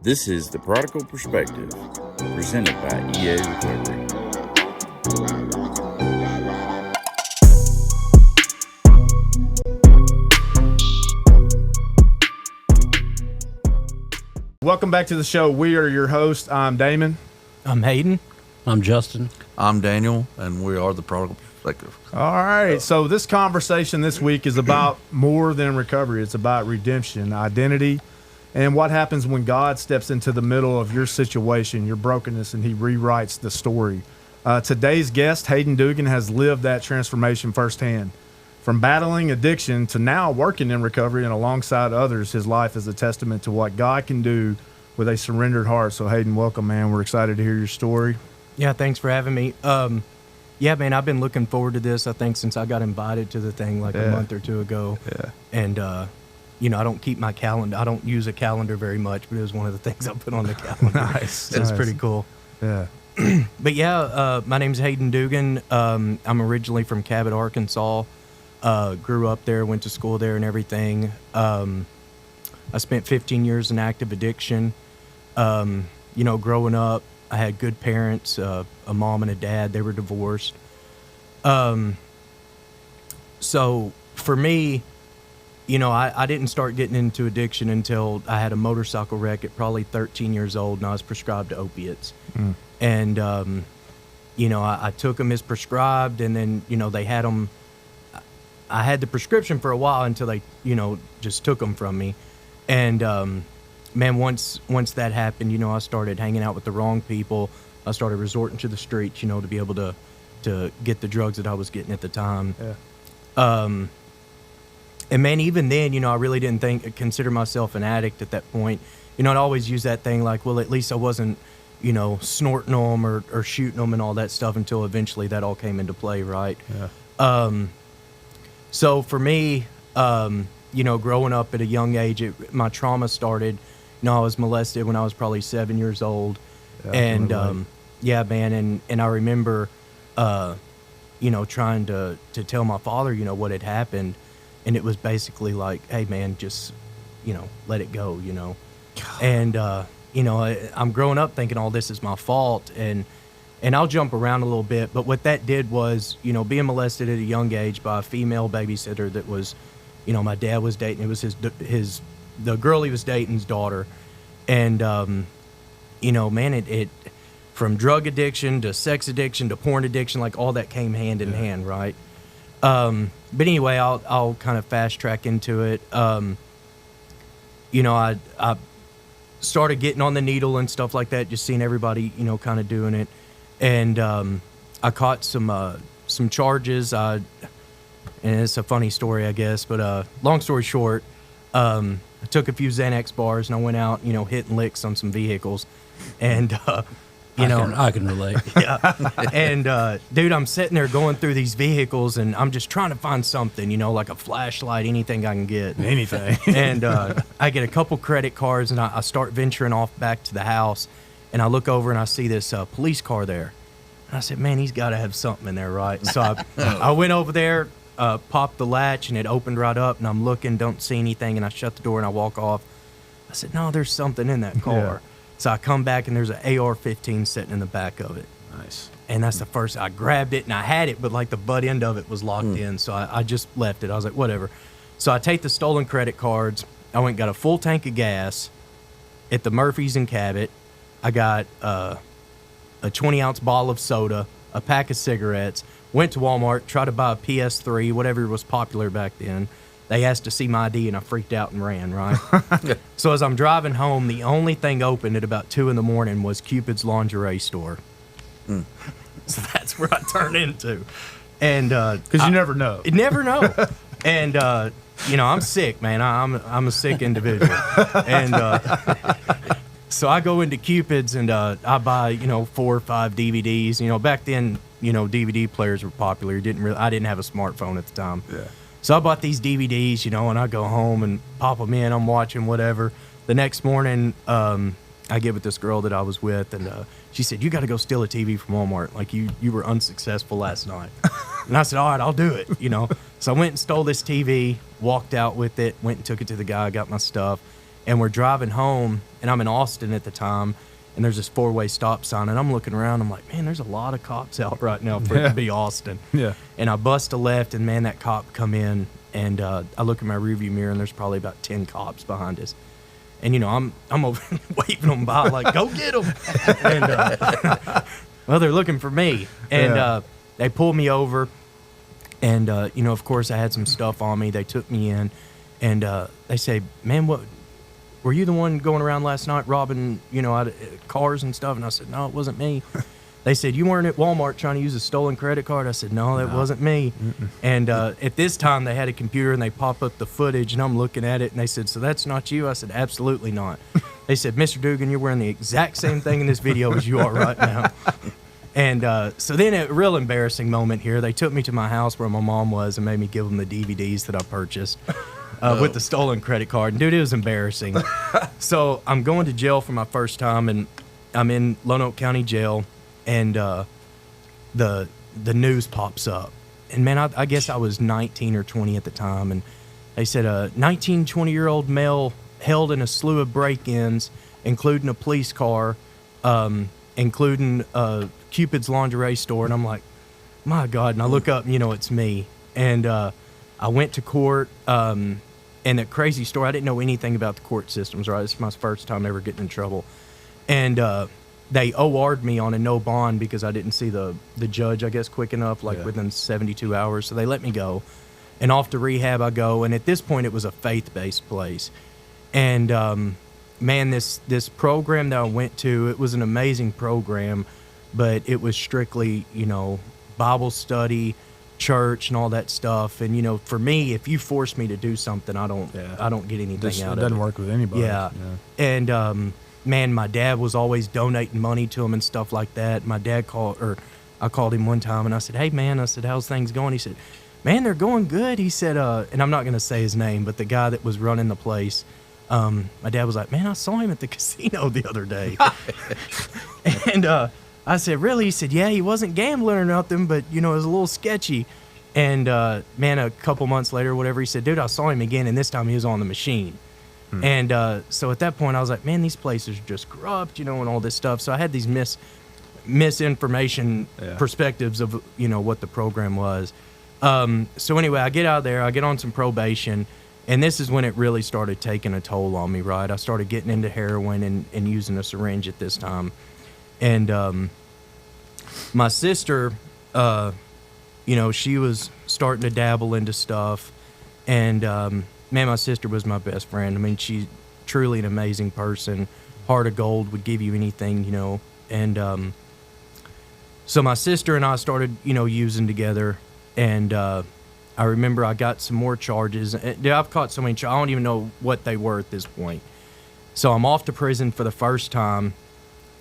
This is The Prodigal Perspective, presented by EA Recovery. Welcome back to the show. We are your hosts. I'm Damon. I'm Hayden. I'm Justin. I'm Daniel, and we are The Prodigal Perspective. All right. So this conversation this week is about more than recovery. It's about redemption, identity, and what happens when God steps into the middle of your situation, your brokenness, and he rewrites the story. Today's guest, Hayden Dougan, has lived that transformation firsthand. From battling addiction to now working in recovery and alongside others, his life is a testament to what God can do with a surrendered heart. So, Hayden, welcome, man. We're excited to hear your story. Yeah, thanks for having me. Yeah, man, I've been looking forward to this, I think, since I got invited to the thing a month or two ago. Yeah. And, you know, I don't keep my calendar. I don't use a calendar very much, but it was one of the things I put on the calendar. Nice. It's pretty cool. Yeah. But, yeah, my name's Hayden Dougan. I'm originally from Cabot, Arkansas. Grew up there, went to school there and everything. I spent 15 years in active addiction. You know, growing up, I had good parents, a mom and a dad. They were divorced. So for me, you know, I didn't start getting into addiction until I had a motorcycle wreck at probably 13 years old, and I was prescribed opiates. And, you know, I took them as prescribed, and then, you know, they had them. I had the prescription for a while until they, you know, just took them from me. And, man, once that happened, you know, I started hanging out with the wrong people. I started resorting to the streets, you know, to be able to get the drugs that I was getting at the time. Yeah. And, man, even then, you know, I really didn't consider myself an addict at that point. You know, I'd always use that thing like, well, at least I wasn't, you know, snorting them or shooting them and all that stuff until eventually that all came into play, right? Yeah. So for me, you know, growing up at a young age, my trauma started. You know, I was molested when I was probably 7 years old. Yeah, And, yeah, man, and I remember, you know, trying to tell my father, you know, what had happened. And it was basically like, hey, man, just, you know, let it go, you know. And, you know, I'm growing up thinking all this is my fault. And I'll jump around a little bit. But what that did was, you know, being molested at a young age by a female babysitter that was, you know, my dad was dating. It was the girl he was dating's daughter. And, you know, man, it from drug addiction to sex addiction to porn addiction, like all that came hand in hand, right? But anyway, I'll kind of fast track into it. You know, I started getting on the needle and stuff like that, just seeing everybody, you know, kind of doing it. And I caught some charges. And it's a funny story, I guess. But long story short, I took a few Xanax bars and I went out, you know, hitting licks on some vehicles. And, you know. I can relate. Yeah. And, dude, I'm sitting there going through these vehicles and I'm just trying to find something, you know, like a flashlight, anything I can get. Anything. And I get a couple credit cards and I start venturing off back to the house. And I look over and I see this police car there. And I said, man, he's got to have something in there, right? So I went over there, popped the latch, and it opened right up. And I'm looking, don't see anything. And I shut the door and I walk off. I said, no, there's something in that car. Yeah. So I come back and there's an AR-15 sitting in the back of it. Nice. And that's the first, I grabbed it and I had it, but like the butt end of it was locked in. So I just left it. I was like, whatever. So I take the stolen credit cards. I went and got a full tank of gas at the Murphy's in Cabot. I got a 20-ounce bottle of soda, a pack of cigarettes, went to Walmart, tried to buy a PS3, whatever was popular back then. They asked to see my ID, and I freaked out and ran, right? So as I'm driving home, the only thing open at about 2 in the morning was Cupid's lingerie store. So that's where I turned into. And Because you never know. you never know. And, you know, I'm sick, man. I'm a sick individual. And so I go into Cupid's and I buy, you know, 4 or 5 DVDs. You know, back then, you know, DVD players were popular. I didn't have a smartphone at the time. Yeah. So I bought these DVDs, you know, and I go home and pop them in. I'm watching whatever. The next morning, I get with this girl that I was with, and she said, you got to go steal a TV from Walmart. Like, you were unsuccessful last night. And I said, all right, I'll do it, you know. So I went and stole this TV, walked out with it, went and took it to the guy, got my stuff. and we're driving home, and I'm in Austin at the time, and there's this 4-way stop sign, and I'm looking around. I'm like, man, there's a lot of cops out right now for it to be Austin. Yeah. And I bust a left, and man, that cop come in, and I look in my rearview mirror, and there's probably about 10 cops behind us. And you know, I'm over waving them by like, go get them. And well, they're looking for me, and they pull me over, and you know, of course, I had some stuff on me. They took me in, and they say, man, what? Were you the one going around last night robbing, you know, out of cars and stuff? And I said, no, it wasn't me. They said, you weren't at Walmart trying to use a stolen credit card? I said, no, that wasn't me. And at this time, they had a computer, and they pop up the footage, and I'm looking at it, and they said, so that's not you? I said, absolutely not. They said, Mr. Dougan, you're wearing the exact same thing in this video as you are right now. And so then a real embarrassing moment here. They took me to my house where my mom was and made me give them the DVDs that I purchased. With the stolen credit card. And dude, it was embarrassing. So I'm going to jail for my first time, and I'm in Lonoke County Jail, and the news pops up. And man, I guess I was 19 or 20 at the time, and they said a 19, 20-year-old male held in a slew of break-ins, including a police car, including Cupid's lingerie store. And I'm like, my God. And I look up, and you know, it's me. And I went to court. And the crazy story, I didn't know anything about the court systems, right? It's my first time ever getting in trouble. And they OR'd me on a no bond because I didn't see the judge, I guess, quick enough, like within 72 hours. So they let me go. And off to rehab I go. And at this point, it was a faith-based place. And, man, this program that I went to, it was an amazing program, but it was strictly, you know, Bible study, church and all that stuff. And you know, for me, if you force me to do something, I don't get anything out of it. It doesn't work with anybody. Yeah. And man, my dad was always donating money to him and stuff like that. My dad I called him one time and I said, hey man, I said, how's things going? He said, man, they're going good. He said, and I'm not going to say his name, but the guy that was running the place, my dad was like, man, I saw him at the casino the other day. And I said, really? He said, yeah, he wasn't gambling or nothing, but, you know, it was a little sketchy. And, man, a couple months later or whatever, he said, dude, I saw him again, and this time he was on the machine. And so at that point, I was like, man, these places are just corrupt, you know, and all this stuff. So I had these misinformation perspectives of, you know, what the program was. So anyway, I get out of there, I get on some probation, and this is when it really started taking a toll on me, right? I started getting into heroin and using a syringe at this time. And my sister, you know, she was starting to dabble into stuff. And, man, my sister was my best friend. I mean, she's truly an amazing person. Heart of gold, would give you anything, you know. And so my sister and I started, you know, using together. And I remember I got some more charges. Dude, I've caught so many charges. I don't even know what they were at this point. So I'm off to prison for the first time.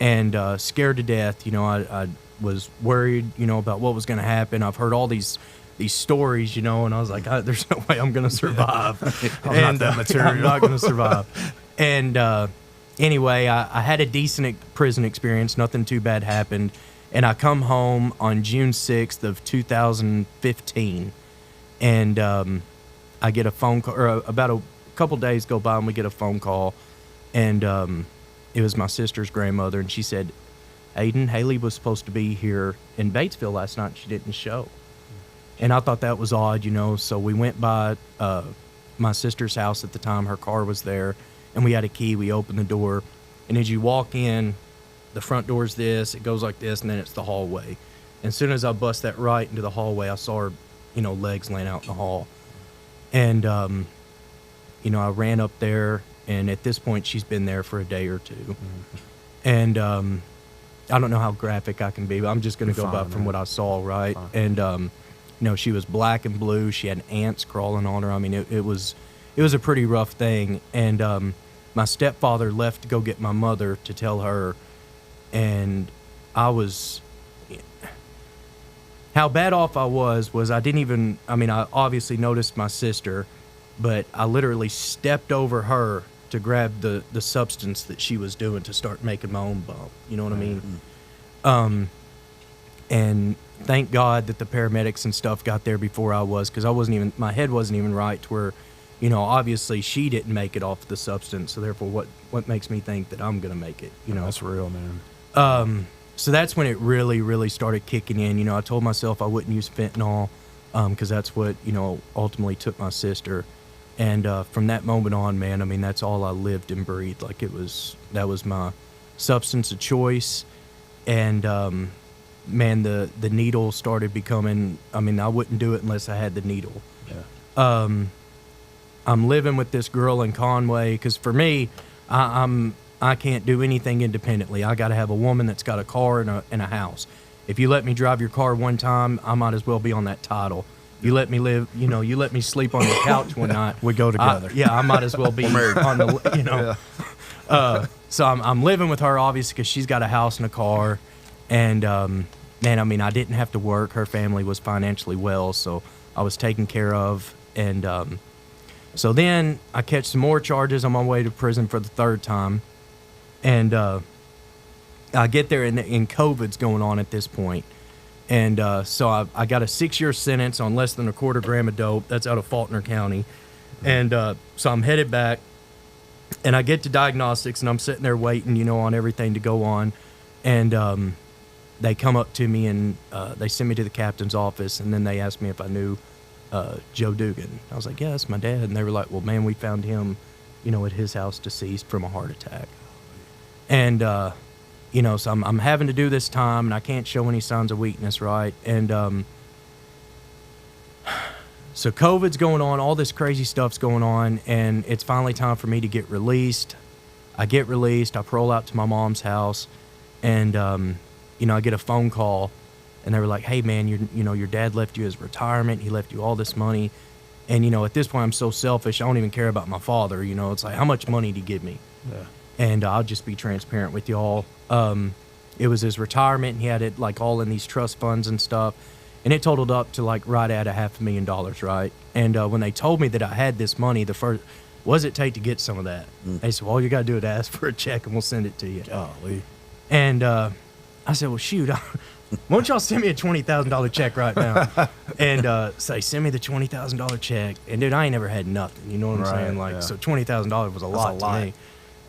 And scared to death, you know, I was worried, you know, about what was going to happen. I've heard all these stories, you know, and I was like, there's no way I'm going to survive. I'm not going to survive. And anyway, I had a decent prison experience. Nothing too bad happened. And I come home on June 6th of 2015. And I get a phone call, or about a couple days go by and we get a phone call. And it was my sister's grandmother, and she said, Hayden, Haley was supposed to be here in Batesville last night, and she didn't show. And I thought that was odd, you know, so we went by my sister's house at the time. Her car was there, and we had a key. We opened the door, and as you walk in, the front door's this, it goes like this, and then it's the hallway. And as soon as I bust that right into the hallway, I saw her, you know, legs laying out in the hall. And, you know, I ran up there. And at this point, she's been there for a day or two. Mm-hmm. And I don't know how graphic I can be, but I'm just going to go by from what I saw, right? Fine. And, you know, she was black and blue. She had ants crawling on her. I mean, it was a pretty rough thing. And my stepfather left to go get my mother to tell her. And I was... How bad off I was I didn't even... I mean, I obviously noticed my sister, but I literally stepped over her to grab the substance that she was doing to start making my own bump. You know what I mean? Mm-hmm. And thank God that the paramedics and stuff got there before I was, because my head wasn't even right to where, obviously she didn't make it off the substance, so therefore what makes me think that I'm gonna make it? That's real, man. So that's when it really, really started kicking in. I told myself I wouldn't use fentanyl because that's what, ultimately took my sister. And from that moment on, man, I mean, that's all I lived and breathed. Like that was my substance of choice. And, man, the needle started becoming, I mean, I wouldn't do it unless I had the needle. Yeah. I'm living with this girl in Conway because for me, I can't do anything independently. I got to have a woman that's got a car and a house. If you let me drive your car one time, I might as well be on that title. You let me live, you let me sleep on your couch one night. We go together. I might as well be on the, Yeah. So I'm living with her, obviously, because she's got a house and a car. And, man, I mean, I didn't have to work. Her family was financially well, so I was taken care of. And so then I catch some more charges on my way to prison for the third time. And I get there, and COVID's going on at this point. And so I got a 6-year sentence on less than a quarter gram of dope. That's out of Faulkner County. And so I'm headed back, and I get to diagnostics, and I'm sitting there waiting, on everything to go on. And they come up to me, and they send me to the captain's office, and then they asked me if I knew Joe Dougan. I was like, yeah, that's my dad. And they were like, well, man, we found him, at his house deceased from a heart attack. And, so I'm having to do this time, and I can't show any signs of weakness, right? And so COVID's going on, all this crazy stuff's going on, and it's finally time for me to get released. I get released, I parole out to my mom's house, and, I get a phone call, and they were like, hey, man, your dad left you his retirement, he left you all this money, and, at this point, I'm so selfish, I don't even care about my father, it's like, how much money did he give me? Yeah. And I'll just be transparent with y'all. It was his retirement, and he had it like all in these trust funds and stuff. And it totaled up to like right at $500,000, right? And when they told me that I had this money, the first, what does it take to get some of that? They said, well, all you got to do is ask for a check, and we'll send it to you. Golly. And I said, well, shoot, why don't y'all send me a $20,000 check right now? And say, send me the $20,000 check. And dude, I ain't never had nothing. You know what I'm saying? Like, so $20,000 was a lot to me.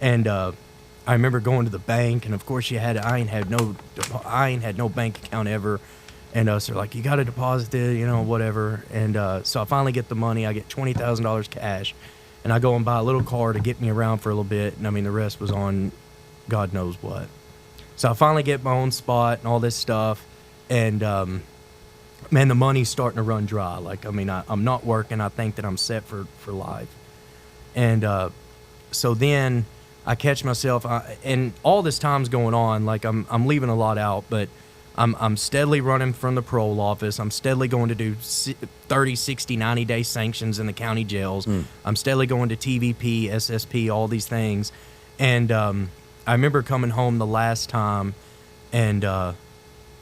And I remember going to the bank, and of course I ain't had no bank account ever. And so they're like, you got to deposit it, whatever. And so I finally get the money. I get $20,000 cash, and I go and buy a little car to get me around for a little bit. And I mean, the rest was on God knows what. So I finally get my own spot and all this stuff. And man, the money's starting to run dry. Like, I mean, I'm not working. I think that I'm set for life. And so then I catch myself, and all this time's going on. Like, I'm leaving a lot out, but I'm steadily running from the parole office. I'm steadily going to do 30, 60, 90-day sanctions in the county jails. I'm steadily going to TVP, SSP, all these things. And I remember coming home the last time, and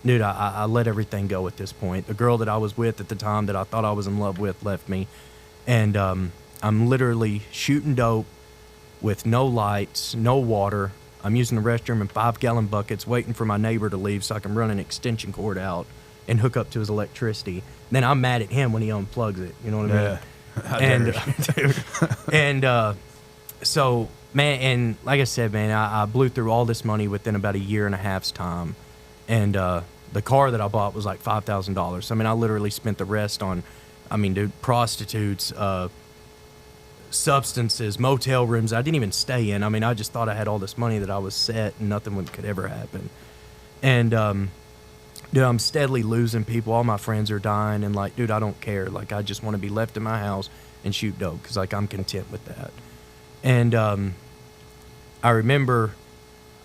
dude, I let everything go at this point. The girl that I was with at the time that I thought I was in love with left me. And I'm literally shooting dope with no lights, no water. I'm using the restroom in 5-gallon buckets, waiting for my neighbor to leave so I can run an extension cord out and hook up to his electricity. Then I'm mad at him when he unplugs it. You know what I mean? And so, man, and like I said, man, I blew through all this money within about a year and a half's time. And the car that I bought was like $5,000. I mean, I literally spent the rest on, dude, prostitutes, substances, motel rooms I didn't even stay in. I mean, I just thought I had all this money that I was set and nothing could ever happen. And dude, I'm steadily losing people. All my friends are dying, and like, dude, I don't care. Like, I just want to be left in my house and shoot dope because like I'm content with that. And I remember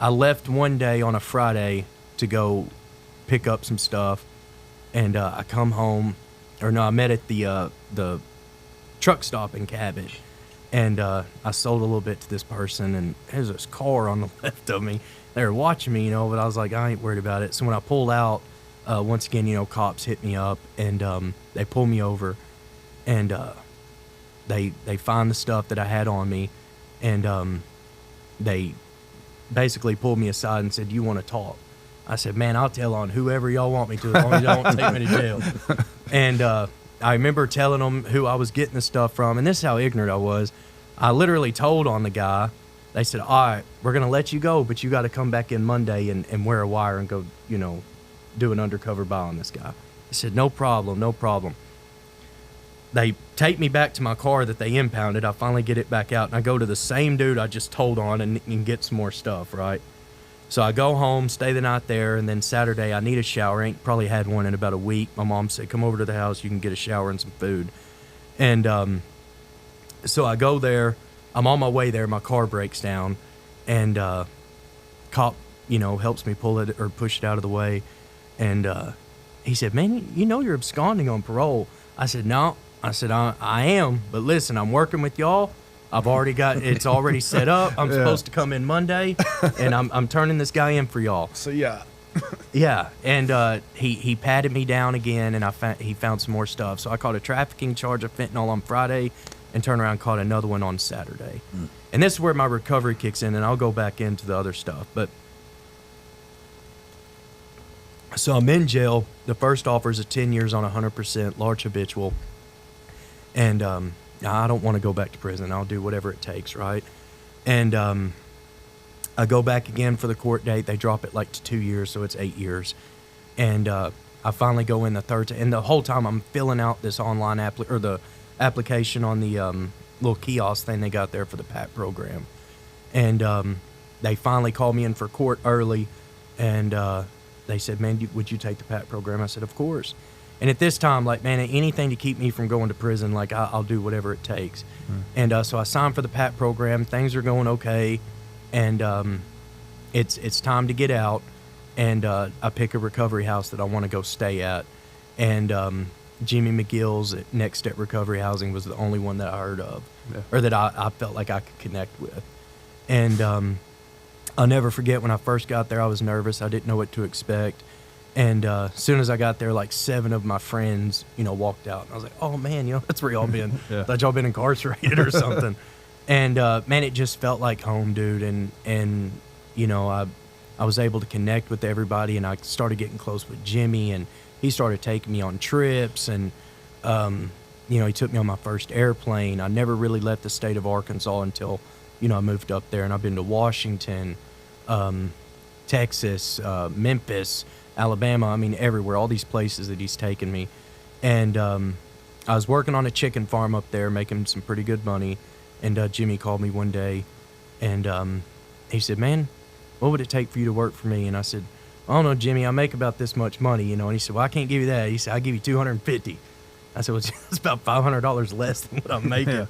I left one day on a Friday to go pick up some stuff, and I come home, I met at the truck stop in Cabot. And I sold a little bit to this person, and there's this car on the left of me. They were watching me, but I was like, I ain't worried about it. So when I pulled out, once again, cops hit me up, and they pull me over, and they find the stuff that I had on me, and they basically pulled me aside and said, you want to talk? I said, man, I'll tell on whoever y'all want me to, as long as y'all don't take me to jail. And I remember telling them who I was getting the stuff from, and this is how ignorant I was. I literally told on the guy. They said, all right, we're going to let you go, but you got to come back in Monday and wear a wire and go, do an undercover buy on this guy. I said, no problem, no problem. They take me back to my car that they impounded. I finally get it back out, and I go to the same dude I just told on and get some more stuff, right? So I go home, stay the night there, and then Saturday I need a shower. Ain't probably had one in about a week. My mom said, come over to the house. You can get a shower and some food. And so I go there. I'm on my way there. My car breaks down, and cop, helps me pull it or push it out of the way. And he said, man, you're absconding on parole. I said, no. I said, I am. But listen, I'm working with y'all. I've already it's already set up. I'm supposed to come in Monday, and I'm turning this guy in for y'all. So, yeah. Yeah, and he patted me down again, and he found some more stuff. So I caught a trafficking charge of fentanyl on Friday and turned around and caught another one on Saturday. And this is where my recovery kicks in, and I'll go back into the other stuff. But so I'm in jail. The first offer is 10 years on 100%, large habitual. And I don't want to go back to prison. I'll do whatever it takes, right? And I go back again for the court date. They drop it like to 2 years, so it's 8 years. And I finally go in the third and the whole time I'm filling out this online the application on the little kiosk thing they got there for the PAT program. And they finally called me in for court early, and they said, man, would you take the PAT program? I said, of course. And at this time, like, man, anything to keep me from going to prison, like, I'll do whatever it takes. And so I signed for the PAT program. Things are going okay. And it's time to get out. And I pick a recovery house that I want to go stay at. And Jimmy McGill's Next Step Recovery Housing was the only one that I heard of, or that I felt like I could connect with. And I'll never forget when I first got there, I was nervous. I didn't know what to expect. And as soon as I got there, like 7 of my friends, walked out. And I was like, oh, man, that's where y'all been. Thought y'all been incarcerated or something. And, man, it just felt like home, dude. And I was able to connect with everybody, and I started getting close with Jimmy, and he started taking me on trips. And, he took me on my first airplane. I never really left the state of Arkansas until, I moved up there. And I've been to Washington, Texas, Memphis, Alabama, everywhere, all these places that he's taken me. And I was working on a chicken farm up there, making some pretty good money. And Jimmy called me one day, and he said, man, what would it take for you to work for me? And I said, I don't know, Jimmy, I make about this much money, And he said, well, I can't give you that. He said, I'll give you $250. I said, well, it's about $500 less than what I'm making.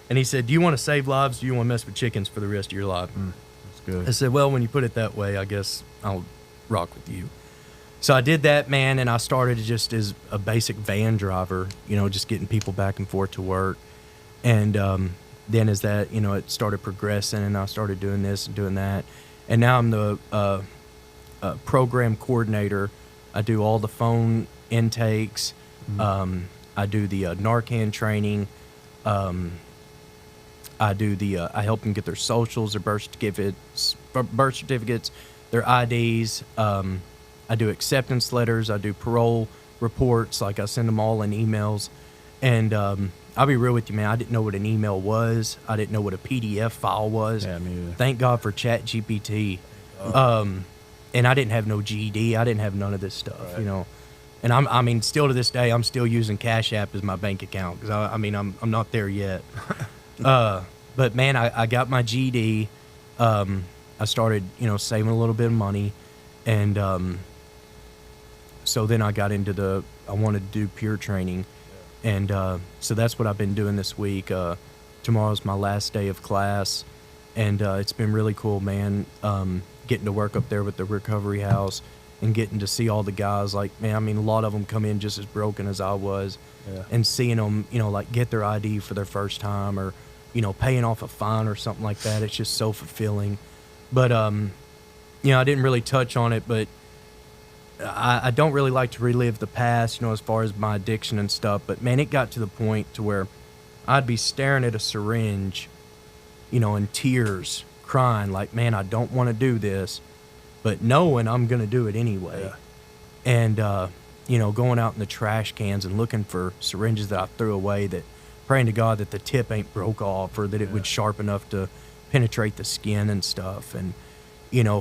And he said, do you want to save lives? Or do you want to mess with chickens for the rest of your life? That's good. I said, well, when you put it that way, I guess I'll rock with you. So I did that, man, and I started just as a basic van driver, just getting people back and forth to work. And then as that, it started progressing, and I started doing this and doing that. And now I'm the program coordinator. I do all the phone intakes. I do the Narcan training. I help them get their socials, their birth certificates, their IDs. I do acceptance letters. I do parole reports. Like, I send them all in emails. And I'll be real with you, man. I didn't know what an email was. I didn't know what a PDF file was. Yeah, me either. Thank God for ChatGPT. And I didn't have no GED. I didn't have none of this stuff, Right. And still to this day, I'm still using Cash App as my bank account because I'm not there yet. But man, I got my GED. I started, saving a little bit of money, and so then I got into I wanted to do peer training, and so that's what I've been doing this week. Tomorrow's my last day of class, and it's been really cool, man. Getting to work up there with the recovery house and getting to see all the guys. Like, man, a lot of them come in just as broken as I was, and seeing them, like get their ID for their first time, or paying off a fine or something like that. It's just so fulfilling. But I didn't really touch on it, but I don't really like to relive the past, as far as my addiction and stuff. But man, it got to the point to where I'd be staring at a syringe, in tears, crying like, man, I don't want to do this, but knowing I'm going to do it anyway. And, going out in the trash cans and looking for syringes that I threw away, that praying to God that the tip ain't broke off or that it would sharp enough to penetrate the skin and stuff. And,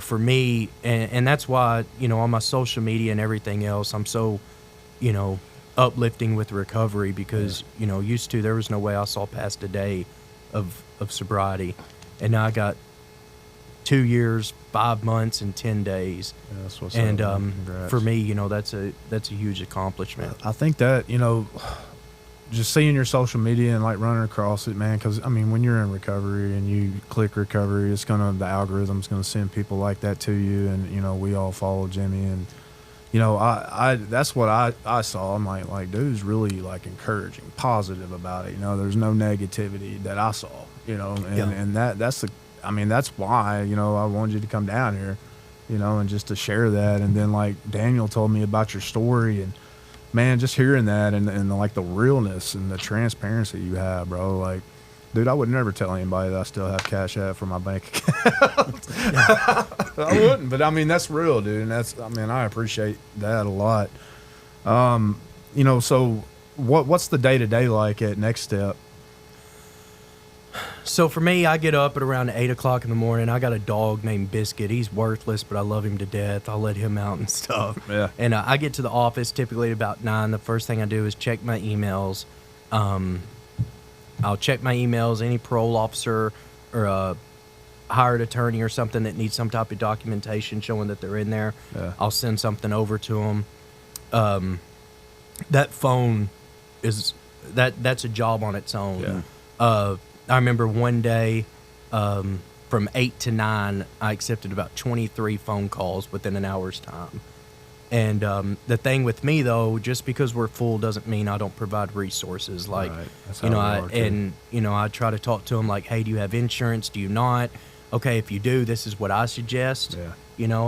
for me, and that's why, on my social media and everything else, I'm so, uplifting with recovery because, used to, there was no way I saw past a day of sobriety. And now I got 2 years, 5 months, and 10 days. Yeah, that's what's and up, man. Congrats. for me, that's a huge accomplishment. I think that, just seeing your social media and like running across it, man, because when you're in recovery and you click recovery, the algorithm's gonna send people like that to you, and we all follow Jimmy, and I that's what I saw. I'm like dude's really like encouraging, positive about it. There's no negativity that I saw. And that's why I wanted you to come down here, and just to share that. And then like Daniel told me about your story, and man, just hearing that and like the realness and the transparency you have, bro. Like, dude, I would never tell anybody that I still have Cash App for my bank account. I wouldn't, but that's real, dude. And that's, I appreciate that a lot. So what's the day-to-day like at Next Step? So for me, I get up at around 8 o'clock in the morning. I got a dog named Biscuit. He's worthless, but I love him to death. I'll let him out and stuff. Yeah. And I get to the office typically at about 9. The first thing I do is check my emails. I'll check my emails. Any parole officer or a hired attorney or something that needs some type of documentation showing that they're in there, I'll send something over to them. That phone that's a job on its own. Yeah. I remember one day from 8 to 9, I accepted about 23 phone calls within an hour's time. And the thing with me, though, just because we're full doesn't mean I don't provide resources. Like, right. That's how I try to talk to them like, hey, do you have insurance? Do you not? Okay, if you do, this is what I suggest. Yeah.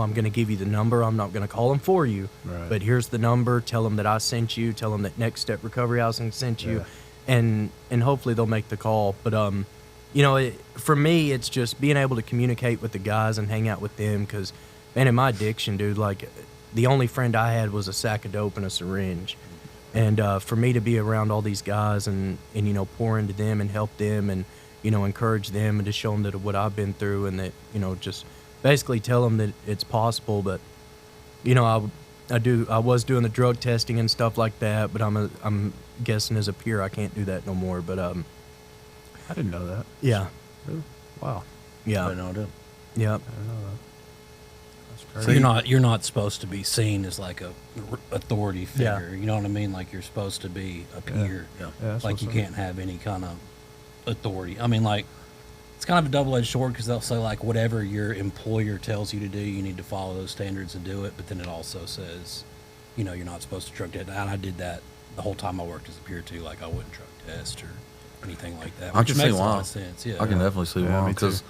I'm going to give you the number. I'm not going to call them for you. Right. But here's the number. Tell them that I sent you. Tell them that Next Step Recovery Housing sent you. And hopefully they'll make the call. But, for me, it's just being able to communicate with the guys and hang out with them. Because, man, in my addiction, dude, like, the only friend I had was a sack of dope and a syringe. And for me to be around all these guys and pour into them and help them and, encourage them and to show them that what I've been through and that, just basically tell them that it's possible. But, I was doing the drug testing and stuff like that, but I'm guessing as a peer I can't do that no more. But I didn't know that. Yeah. Really? Wow. Yeah. I didn't know that. Yeah. I didn't know that. That's So crazy. you're not supposed to be seen as like a authority figure. Yeah. You know what I mean? Like you're supposed to be a peer. Yeah. that's Like what's you up. can't have any kind of authority. Like it's kind of a double-edged sword because they'll say like whatever your employer tells you to do, you need to follow those standards and do it. But then it also says, you're not supposed to drug test. And I did that the whole time I worked as a peer too. Like I wouldn't drug test or anything like that. I Which can see makes a lot why. of sense. Yeah. I can definitely see Yeah, why me too. because,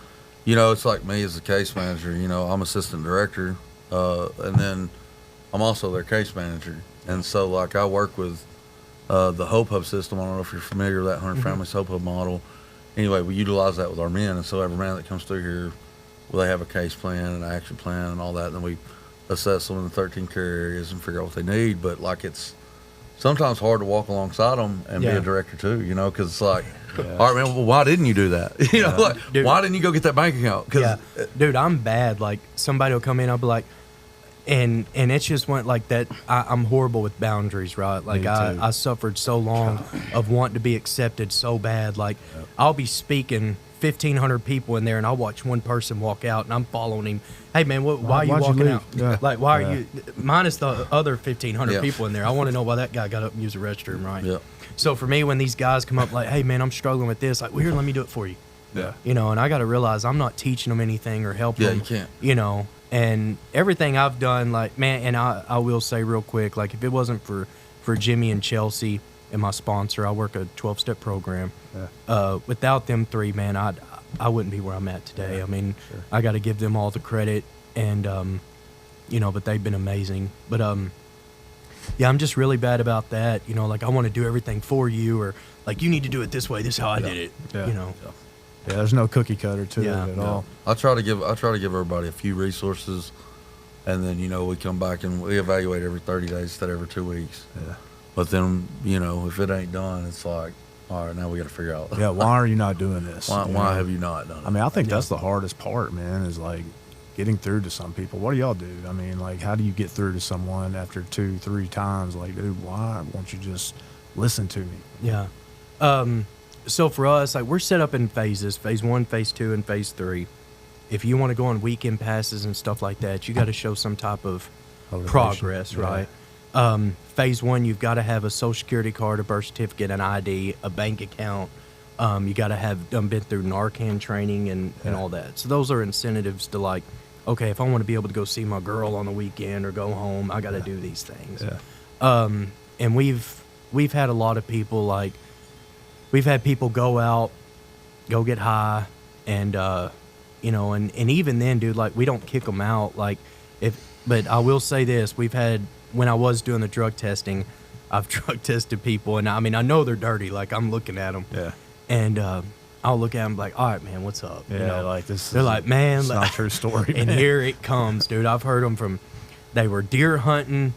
it's like me as a case manager. I'm assistant director, and then I'm also their case manager. And so, like, I work with the Hope Hub system. I don't know if you're familiar with that 100 Families Hope Hub model. Anyway, we utilize that with our men. And so every man that comes through here, they have a case plan and an action plan and all that. And then we assess them in the 13 care areas and figure out what they need. But, like, it's sometimes hard to walk alongside them and be Yeah. a director, too, because it's like, all right, man, well, why didn't you do that? Dude. Why didn't you go get that bank account? 'Cause Yeah, dude, I'm bad. Like somebody will come in, I'll be like, and it's just went like that. I'm horrible with boundaries, right? Like Me too. I suffered so long of wanting to be accepted so bad. Like I'll be speaking 1,500 people in there, and I'll watch one person walk out, and I'm following him. Hey man, why are you why'd you walking leave? out? Yeah. Like why Yeah. are you? Minus the other 1,500 Yeah. people in there. I want to know why that guy got up and used the restroom, right? Yeah. So for me, when these guys come up like, hey man, I'm struggling with this, like, well, here, let me do it for you. Yeah. And I got to realize I'm not teaching them anything or helping Yeah, them. you can't. And everything I've done, like, man, and I will say real quick, like, if it wasn't for Jimmy and Chelsea and my sponsor, I work a 12-step program. Yeah. Without them three, man, I wouldn't be where I'm at today. Yeah, I mean, sure. I got to give them all the credit, and, but they've been amazing. But, yeah, I'm just really bad about that. Like, I want to do everything for you, or, like, you need to do it this way. This is how I did it, Yeah. Yeah, there's no cookie cutter to Yeah. it at all. I try to give everybody a few resources And then, we come back and we evaluate every 30 days instead of every 2 weeks. Yeah. But then, if it ain't done, it's like, all right, now we got to figure out. Yeah, why are you not doing this? Why have you not done it? I mean, I think that's the hardest part, man, is like getting through to some people. What do y'all do? I mean, like, how do you get through to someone after 2-3 times? Like, dude, why won't you just listen to me? Yeah. So for us, like, we're set up in phases: phase 1, phase 2, and phase 3. If you want to go on weekend passes and stuff like that, you got to show some type of progress, right? Phase 1, you've got to have a social security card, a birth certificate, an ID, a bank account. You got to have been through Narcan training and all that. So those are incentives to, like, okay, if I want to be able to go see my girl on the weekend or go home, I got to do these things. Yeah. And we've had a lot of people, like, we've had people go out, go get high, and and even then, dude, like, we don't kick them out. Like, but I will say this: when I was doing the drug testing, I've drug tested people, and I mean, I know they're dirty. Like, I'm looking at them, and I'll look at them like, all right, man, what's up? Yeah, like this. They're like, man, it's not a true story. And man. here it comes, dude. I've heard them from. They were deer hunting.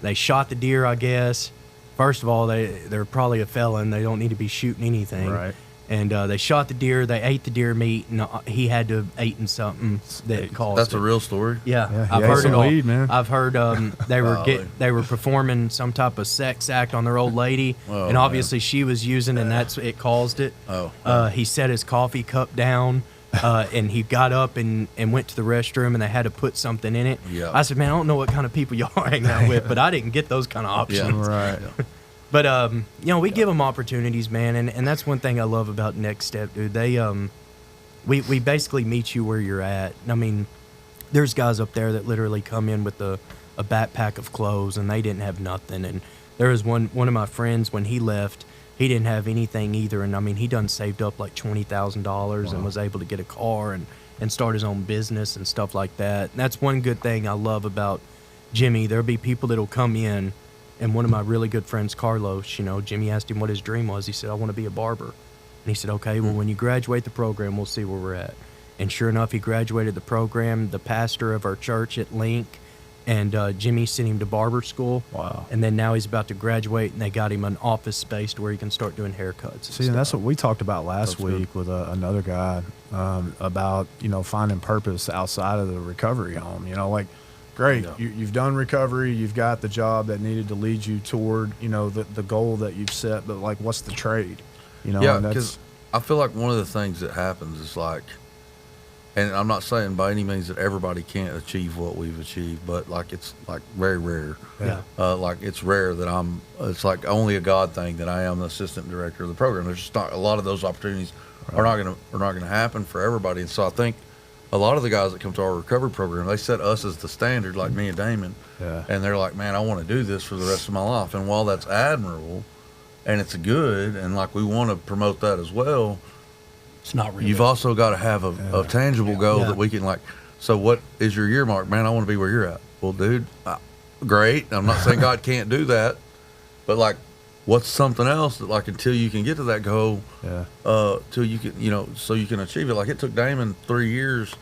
They shot the deer, I guess. First of all, they're probably a felon. They don't need to be shooting anything. Right. And they shot the deer. They ate the deer meat, and he had to have eaten something that caused That's it. a real story? Yeah, he I've ate heard it some all. weed, man. I've heard they were performing some type of sex act on their old lady, Oh, and obviously she was using, and it caused it. He set his coffee cup down. And he got up and went to the restroom, and they had to put something in it. Yeah. I said, man, I don't know what kind of people y'all are hanging out with, but I didn't get those kind of options. Right. But we give them opportunities, man, and that's one thing I love about Next Step, dude. They we basically meet you where you're at. I mean, there's guys up there that literally come in with a backpack of clothes, and they didn't have nothing. And there was one of my friends, when he left, he didn't have anything either. And I mean, he done saved up like $20,000 and was able to get a car and start his own business and stuff like that. And that's one good thing I love about Jimmy. There'll be people that'll come in. And one of my really good friends, Carlos, Jimmy asked him what his dream was. He said, I want to be a barber. And he said, okay, well, when you graduate the program, we'll see where we're at. And sure enough, he graduated the program. The pastor of our church at Link and Jimmy sent him to barber school. Wow. And then now he's about to graduate, and they got him an office space to where he can start doing haircuts. See, and that's what we talked about last week with another guy about, finding purpose outside of the recovery home. Great. Yeah. You've done recovery. You've got the job that needed to lead you toward, the goal that you've set. But, like, what's the trade? Yeah, because I feel like one of the things that happens is, like, and I'm not saying by any means that everybody can't achieve what we've achieved, but, like, it's, like, very rare. Yeah. Like, it's rare that it's, like, only a God thing that I am the assistant director of the program. There's just not a lot of those opportunities are not going to happen for everybody. And so I think a lot of the guys that come to our recovery program, they set us as the standard, like me and Damon. Yeah. And they're like, man, I want to do this for the rest of my life. And while that's admirable and it's good, and, like, we want to promote that as well, It's not real. you've also got to have a tangible goal that we can, like, so what is your year mark? Man, I want to be where you're at. Well, dude, great. I'm not saying God can't do that, but, like, what's something else that, like, until you can get to that goal, till you can, so you can achieve it. Like, it took Damon 3 years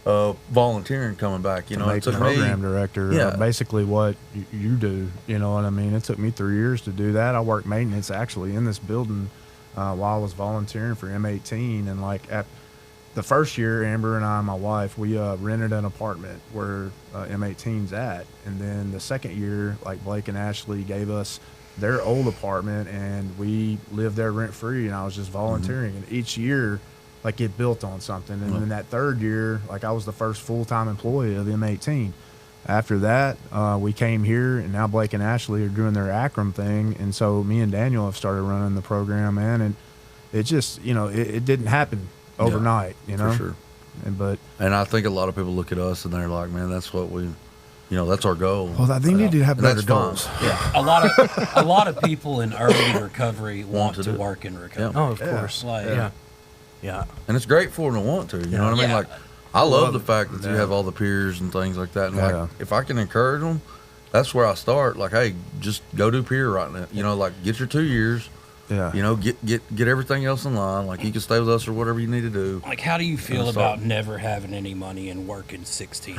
volunteering coming back, to make it took program me, director, basically what you do, you know what I mean? It took me 3 years to do that. I worked maintenance actually in this building while I was volunteering for M18, and, like, at the first year, Amber and I and my wife, we rented an apartment where M18's at, and then the second year, like, Blake and Ashley gave us their old apartment, and we lived there rent free, and I was just volunteering. And each year, like, it built on something. And then that third year, like, I was the first full-time employee of M18. After that, we came here, and now Blake and Ashley are doing their Akron thing. And so me and Daniel have started running the program, man. And it just, it didn't happen overnight, For sure. And I think a lot of people look at us and they're like, man, that's what that's our goal. Well, I think you need to have better that's goals. fine. Yeah, a lot of people in early recovery want to work in recovery. Oh, of course. Like, Yeah. And it's great for them to want to, you know what I mean? Yeah. Like, I love the fact that you have all the peers and things like that. And, like, if I can encourage them, that's where I start. Like, hey, just go do peer right now. Like, get your 2 years. Yeah. You know, get everything else in line. Like, you can stay with us or whatever you need to do. Like, how do you feel And about so- never having any money and working 16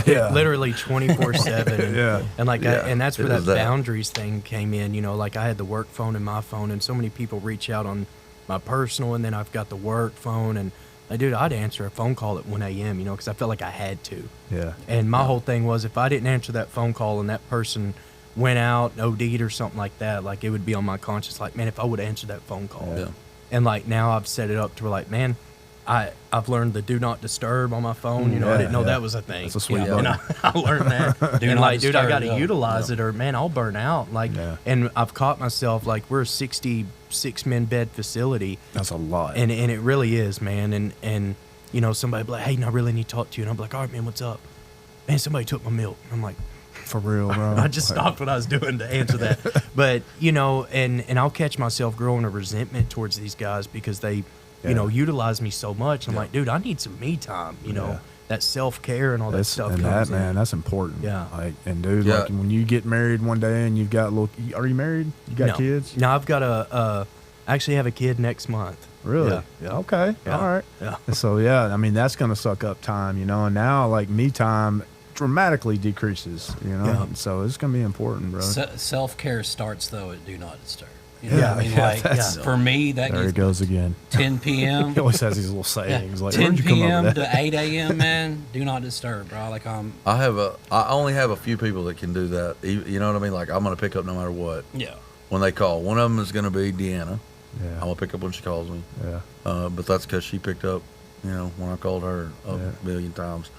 Yeah. Literally 24/7. Yeah. And like, Yeah, and that's where it that was that. boundaries thing came in. You know, like I had the work phone and my phone, and so many people reach out on my personal, and then I've got the work phone, and like, dude, I'd answer a phone call at 1 a.m. You know, because I felt like I had to. Yeah. And my whole thing was, if I didn't answer that phone call and that person went out, OD'd or something like that, like it would be on my conscience. Like, man, if I would have answered that phone call. Yeah. And like now I've set it up to where, like, man, I've learned the do not disturb on my phone. You know, I didn't know that was a thing. That's a sweet You button. know, I learned that. Do And not like, dude, I disturb, got to yeah. utilize it, or man, I'll burn out. Like, Yeah. and I've caught myself, like, we're a 66-man bed facility, That's a lot. and it really is, man. And you know, somebody be like, hey, I really need to talk to you, and I'm like, all right, man, what's up? Man, somebody took my milk. I'm like, For real, bro. I just stopped what I was doing to answer that. But, you know, and I'll catch myself growing a resentment towards these guys because they, Yeah. you know, utilize me so much. I'm like, dude, I need some me time, you know, Yeah. that self-care and all that That's, stuff and comes that, man, in. that's important. Yeah. Like, and dude, Yeah. like when you get married one day and you've got little, are you married? You got No. kids? No, I've got I actually have a kid next month. Really? Yeah. Yeah. Okay. Yeah. All right. Yeah. And so, yeah, I mean, that's going to suck up time, you know, and now like me time dramatically decreases, you know, Yeah. so it's going to be important, bro. Self-care starts, though, at do not disturb. You know Yeah, what I mean? yeah, Like, that's- for me, that There he gets goes again. 10 p.m. He always has these little sayings like, 10 where'd you come up p.m. with to that? 8 a.m., man, do not disturb, bro. Like, I only have a few people that can do that. You know what I mean? Like, I'm going to pick up no matter what yeah. when they call. One of them is going to be Deanna. Yeah. I'm going to pick up when she calls me. Yeah. But that's because she picked up, you know, when I called her a Yeah. million times.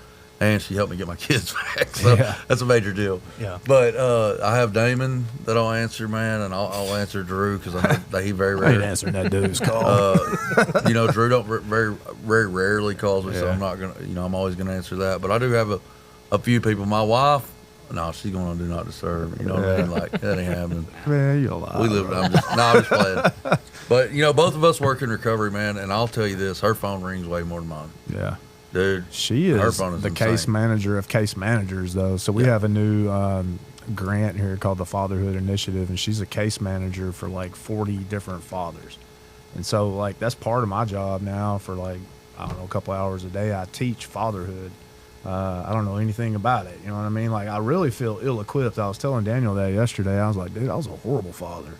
And she helped me get my kids back. So Yeah. that's a major deal. Yeah. But I have Damon that I'll answer, man, and I'll answer Drew because I know that he very I ain't rarely. answering that dude's call. You know, Drew don't very rarely calls me, so Yeah. I'm not gonna. You know, I'm always gonna answer that. But I do have a few people. My wife, no, she's gonna do not disturb. You know what I mean? Like, that ain't happening. Man, you a lie. We live. I'm just playing. But you know, both of us work in recovery, man. And I'll tell you this: her phone rings way more than mine, Yeah. dude. She Her is phone is the insane. case manager of case managers, though. So we Yeah. have a new grant here called the Fatherhood Initiative, and she's a case manager for like 40 different fathers. And so, like, that's part of my job now for, like, I don't know, a couple hours a day. I teach fatherhood. I don't know anything about it. You know what I mean? Like, I really feel ill-equipped. I was telling Daniel that yesterday. I was like, dude, I was a horrible father.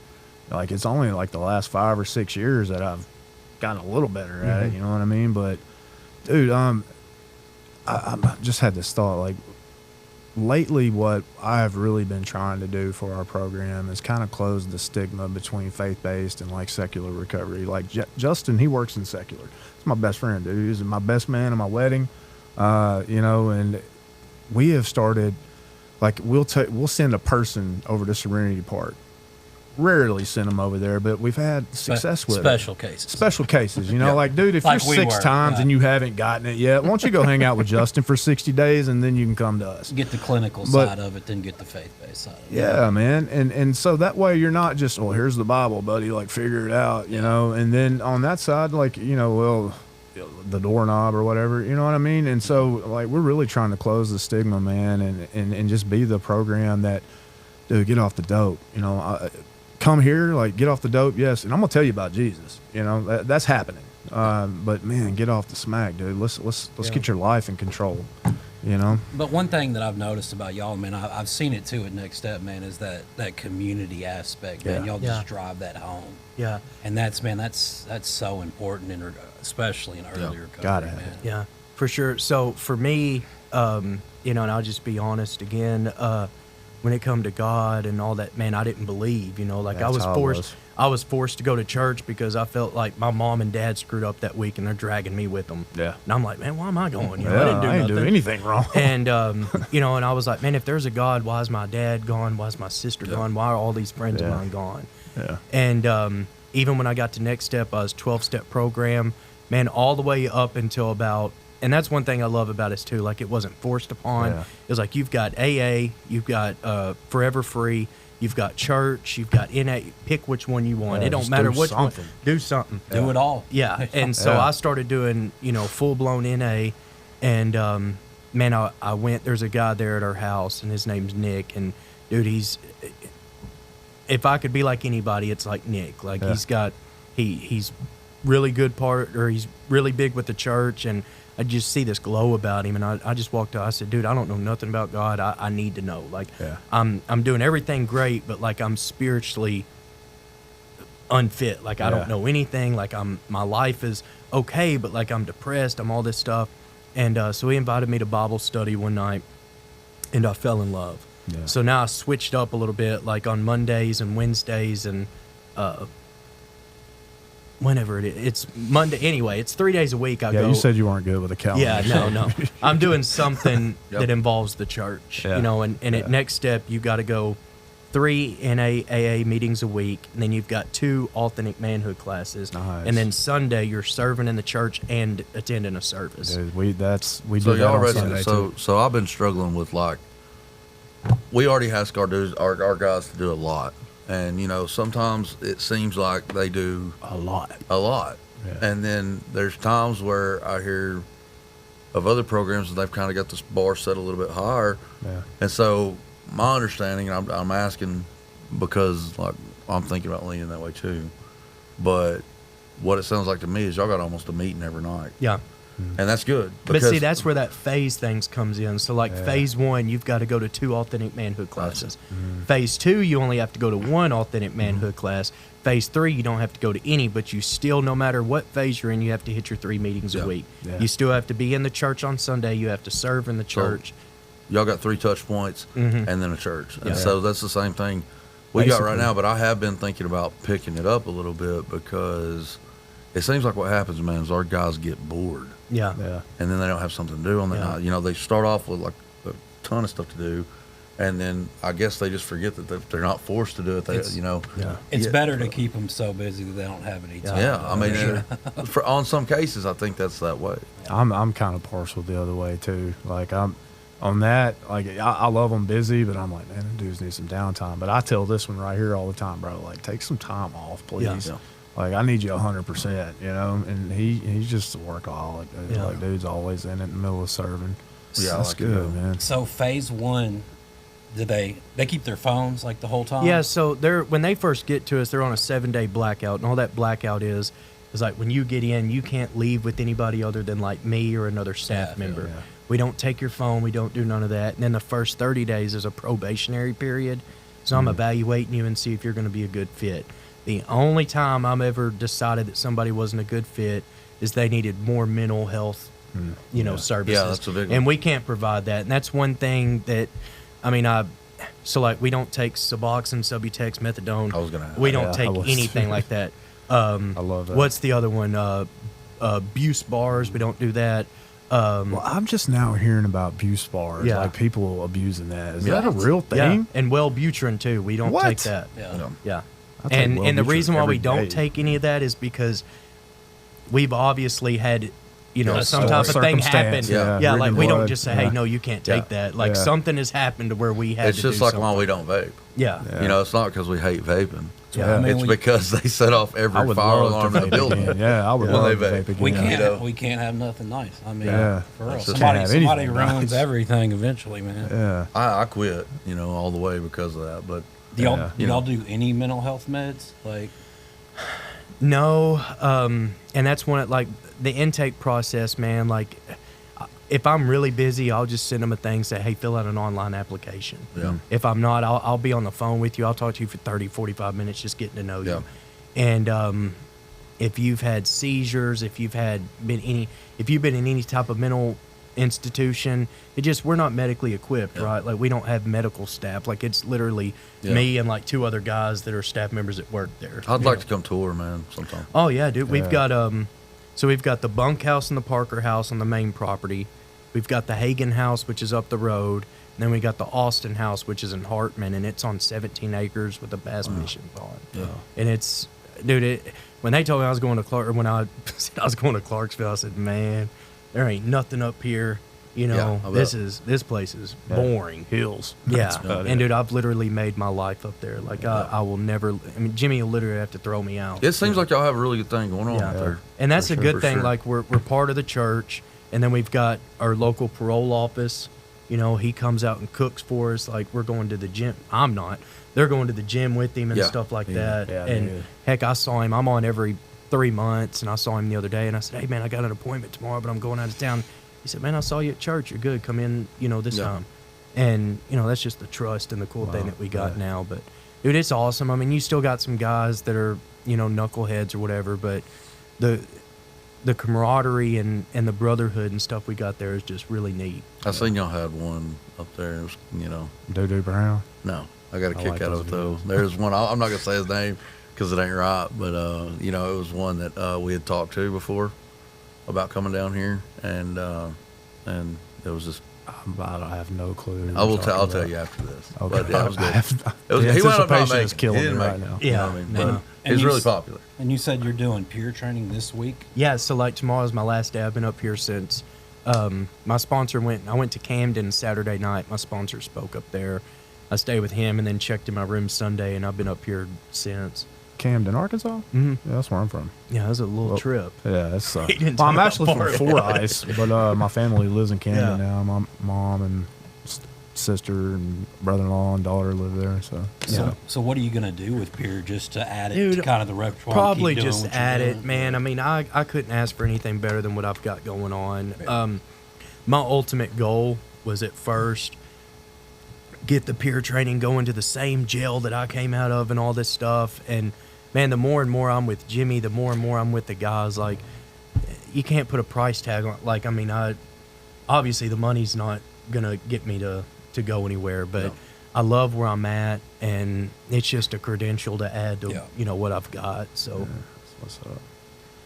Like, it's only like the last 5 or 6 years that I've gotten a little better at it. You know what I mean? But, dude, I just had this thought, like, lately what I've really been trying to do for our program is kind of close the stigma between faith-based and, like, secular recovery. Like, Justin, he works in secular. He's my best friend, dude. He's my best man at my wedding, you know, and we have started, like, we'll send a person over to Serenity Park. Rarely send them over there, but we've had success with it. Special cases. Special cases, you know, Yeah. like, dude, if Like you're we 6 were, times yeah. and you haven't gotten it yet, why don't you go hang out with Justin for 60 days and then you can come to us? Get the clinical But- side of it, then get the faith-based side of it. Yeah, man. And so that way you're not just, well, here's the Bible, buddy, like, figure it out, you know, and then on that side, like, you know, well, the doorknob or whatever, you know what I mean? And so, like, we're really trying to close the stigma, man, and just be the program that, dude, get off the dope, you know, come here, like, get off the dope, yes, and I'm gonna tell you about Jesus, you know, that's happening. But man, get off the smack, dude. Let's get your life in control, you know. But one thing that I've noticed about y'all, man, I've seen it too at Next Step, man, is that community aspect, man. Yeah. Y'all Yeah. just drive that home. Yeah. And that's so important, especially in early recovery, Gotta have man. it. Yeah, for sure. So for me, you know, and I'll just be honest again, when it come to God and all that, man, I didn't believe, you know, like That's how it I was forced to go to church because I felt like my mom and dad screwed up that week and they're dragging me with them. Yeah. And I'm like, man, why am I going? You know, Yeah, I didn't do I nothing. do anything wrong. And, you know, and I was like, man, if there's a God, why is my dad gone? Why is my sister gone? Why are all these friends of Yeah. mine gone? Yeah. And even when I got to Next Step, I was 12-step program, man, all the way up until about, and that's one thing I love about us too, like, it wasn't forced upon. Yeah. It was like, you've got AA, you've got Forever Free, you've got church, you've got NA, pick which one you want. Yeah, It don't just matter do which one. something. Do something. Do it all. Yeah. And so Yeah. I started doing, you know, full-blown NA, and man, I went, there's a guy there at our house, and his name's Nick, and dude, if I could be like anybody, it's like Nick. Like he's really good he's really big with the church, and I just see this glow about him. And I just walked out. I said, dude, I don't know nothing about God. I need to know. Like I'm doing everything great, but like I'm spiritually unfit. Like I don't know anything. Like my life is okay, but like I'm depressed. I'm all this stuff. And so he invited me to Bible study one night, and I fell in love. Yeah. So now I switched up a little bit, like on Mondays and Wednesdays and whenever it's Monday. Anyway, it's 3 days a week. I go. Yeah, you said you weren't good with a calendar. Yeah, no. I'm doing something that involves the church, you know, and at Next Step, you got to go 3 AA meetings a week, and then you've got 2 authentic manhood classes. Nice. And then Sunday, you're serving in the church and attending a service. Dude, we do that y'all on Sunday too. So I've been struggling with, like, we already ask our guys to do a lot. And, you know, sometimes it seems like they do a lot. Yeah. And then there's times where I hear of other programs and they've kind of got this bar set a little bit higher. Yeah. And so my understanding, and I'm asking because, like, I'm thinking about leaning that way too, but what it sounds like to me is y'all got almost a meeting every night. Yeah. And that's good. But see, that's where that phase things comes in. So, like, phase 1, you've got to go to 2 authentic manhood classes. Phase 2, you only have to go to 1 authentic manhood class. Phase 3, you don't have to go to any, but you still, no matter what phase you're in, you have to hit your 3 meetings a week. Yeah. You still have to be in the church on Sunday. You have to serve in the church. So, y'all got 3 touch points and then a church. And so that's the same thing we got right now, but I have been thinking about picking it up a little bit because it seems like what happens, man, is our guys get bored. Yeah. And then they don't have something to do on that night. You know, they start off with like a ton of stuff to do, and then I guess they just forget that they're not forced to do it. It's better to keep them so busy that they don't have any time. Yeah, I mean, on some cases, I think that's that way. I'm kind of partial the other way too. Like I'm on that. Like I love them busy, but I'm like, man, them dudes need some downtime. But I tell this one right here all the time, bro. Like, take some time off, please. Yeah. Like, I need you 100%, you know? And he's just a workaholic. Yeah. Like, dude's always in it in the middle of serving. Yeah, that's good, man. So, phase 1, do they keep their phones, like, the whole time? Yeah, so when they first get to us, they're on a 7-day blackout. And all that blackout is like, when you get in, you can't leave with anybody other than, like, me or another staff member. Yeah. We don't take your phone. We don't do none of that. And then the first 30 days is a probationary period. So I'm evaluating you and see if you're going to be a good fit. The only time I'm ever decided that somebody wasn't a good fit is they needed more mental health, services. Yeah, that's a big one. And we can't provide that. And that's one thing that, I mean, so like we don't take Suboxone, Subutex, Methadone. I was gonna. We don't take anything like that. I love that. What's the other one? Abuse bars. We don't do that. Well, I'm just now hearing about abuse bars. Yeah. Like people abusing that. Is that a real thing? Yeah. And Wellbutrin too. We don't take that. Yeah. And the reason why we don't take any of that is because we've obviously had, some type of thing happen. Yeah, like we don't just say, hey, no, you can't take that. Like something has happened to where we had to do something. It's just like why we don't vape. Yeah. It's not because we hate vaping. Yeah. I mean, it's because they set off every fire alarm in the building. Yeah, I would love to vape again. We can't have nothing nice. I mean, for real. Somebody ruins everything eventually, man. Yeah. I quit, all the way because of that, but... Do y'all do any mental health meds? Like, no, and that's one like the intake process, man. Like, if I'm really busy, I'll just send them a thing, say, hey, fill out an online application. Yeah. If I'm not, I'll be on the phone with you. I'll talk to you for 30, 45 minutes, just getting to know you. And if you've had seizures, if you've been in any type of mental institution, we're not medically equipped, right? Like, we don't have medical staff. Like, it's literally me and like 2 other guys that are staff members that work there. I'd like to come tour, man, sometime. Oh yeah, dude. We've got we've got the bunkhouse and the Parker house on the main property. We've got the Hayden house, which is up the road. And then we got the Austin house, which is in Hartman, and it's on 17 acres with a bass fishing pond. Yeah. And it's, dude, when they told me I was going to when I said I was going to Clarksville, I said, man, there ain't nothing up here. This place is boring. Hills. Yeah. And dude, I've literally made my life up there. Like I will never, Jimmy will literally have to throw me out. It seems like y'all have a really good thing going on up there. And that's a good thing. Sure. Like we're part of the church, and then we've got our local parole office. he comes out and cooks for us. Like, we're going to the gym. I'm not. They're going to the gym with him and Yeah. stuff like that. Yeah, and dude. heck, I saw him. I'm on every 3 months, and I saw him the other day, and I said, hey, man, I got an appointment tomorrow, but I'm going out of town. He said, man, I saw you at church. You're good. Come in, this Yeah. time. And, that's just the trust and the cool thing that we got now. But, dude, it's awesome. I mean, you still got some guys that are, knuckleheads or whatever, but the camaraderie and the brotherhood and stuff we got there is just really neat. I seen y'all had one up there. It was, Doo Brown. no, I got a I kick like out those of it though. videos. There's one. I'm not gonna say his name because it ain't right, but it was one that we had talked to before about coming down here, and it was just. I have no clue. I'll tell you after this. Okay. But yeah, it was good. The He wound up not anticipation making is it. killing He didn't me make right it. now. You know Yeah, what I mean? no. But And he's you really s- popular. And you said you're doing peer training this week. Yeah, so like tomorrow's my last day. I've been up here since my sponsor I went to Camden Saturday night. My sponsor spoke up there. I stayed with him and then checked in my room Sunday, and I've been up here since. Camden, Arkansas? Mm-hmm. Yeah, that's where I'm from. Yeah, it was a little Well, trip. Yeah, that's He didn't well, I'm tell me actually how from far it Fordyce, but my family lives in Camden Yeah. now. My mom and sister and brother-in-law and daughter live there. So, So what are you gonna do with peer just to add it Dude, to kind of the repertoire? Probably keep doing just what you're add it, doing? man. I mean, I couldn't ask for anything better than what I've got going on. My ultimate goal was at first get the peer training going to the same jail that I came out of and all this stuff. And man, the more and more I'm with Jimmy, the more and more I'm with the guys. Like, you can't put a price tag on. Like, I mean, obviously the money's not gonna get me to go anywhere, but No. I love where I'm at, and it's just a credential to add to Yeah. what I've got. So that's what's up.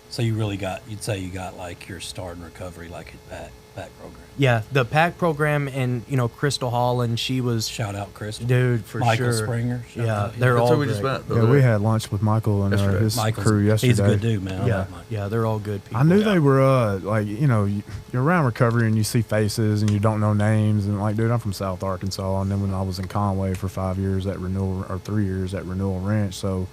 So you'd say you got like your start in recovery, like at back program. yeah, the PAC program and Crystal Holland, she was Shout out Chris, dude for Michael sure. Springer. Shout Yeah, out. they're That's all who we just great. met. the Yeah, other we day. had lunch with Michael and Yesterday. his Michael's, crew yesterday. He's a good dude, man. I Yeah, love Mike. yeah, they're all good people. I knew Yeah. they were like you're around recovery and you see faces and you don't know names and like dude, I'm from South Arkansas, and then when I was in Conway for 5 years at Renewal or 3 years at Renewal Ranch, so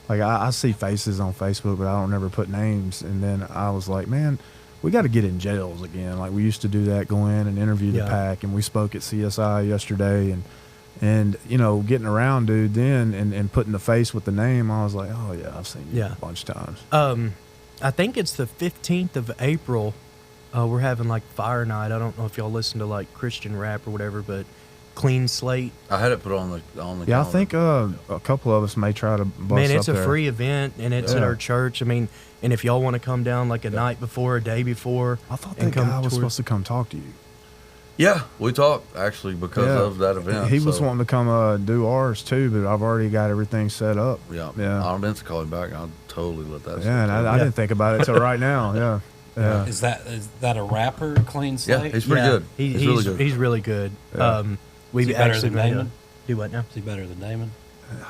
like I see faces on Facebook but I don't never put names, and then I was like, man, we got to get in jails again like we used to do, that go in and interview the Yeah. pack, and we spoke at CSI yesterday and getting around dude then and putting the face with the name, I was like, oh yeah, I've seen you Yeah. a bunch of times. I think it's the 15th of April. We're having like Fire Night. I don't know if y'all listen to like Christian rap or whatever, but Clean Slate. I had it put on the Yeah, I calendar. think a couple of us may try to bust Man, it's up a there. free event, and it's at Yeah. our church. I mean, and if y'all want to come down like a night before, a day before, I thought and that guy was tour- supposed to come talk to you. Yeah, we talked actually because Yeah. of that event. He was so, wanting to come do ours too, but I've already got everything set up. Yeah, Yeah. I meant to call him back. I'll totally let that. Yeah, and I didn't think about it till right now. Yeah, yeah. Is that a rapper, Clean Yeah, Slate? he's pretty good. He's really good. He's really good. Yeah. We've Is he better actually than made Damon? do what now? Is he better than Damon?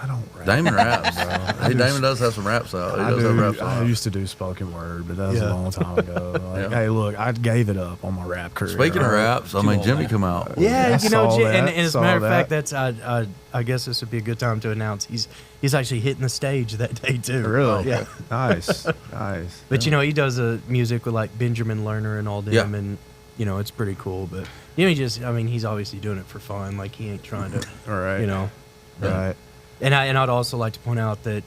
I don't rap. Damon raps. Hey, Damon does have some raps out. He I does have raps do. I out. used to do spoken word, but that was Yeah. a long time ago. Like, Yeah. Hey, look, I gave it up on my rap career. Speaking of raps, I Too mean old Jimmy now. come out. Yeah, I you know, saw and that, as a saw matter of fact, that. that's I guess this would be a good time to announce he's actually hitting the stage that day too. Really? Yeah. Nice, nice. But he does music with like Benjamin Lerner and all them, Yeah. and it's pretty cool. But he's obviously doing it for fun. Like he ain't trying to, All right. Right. And I'd also like to point out that,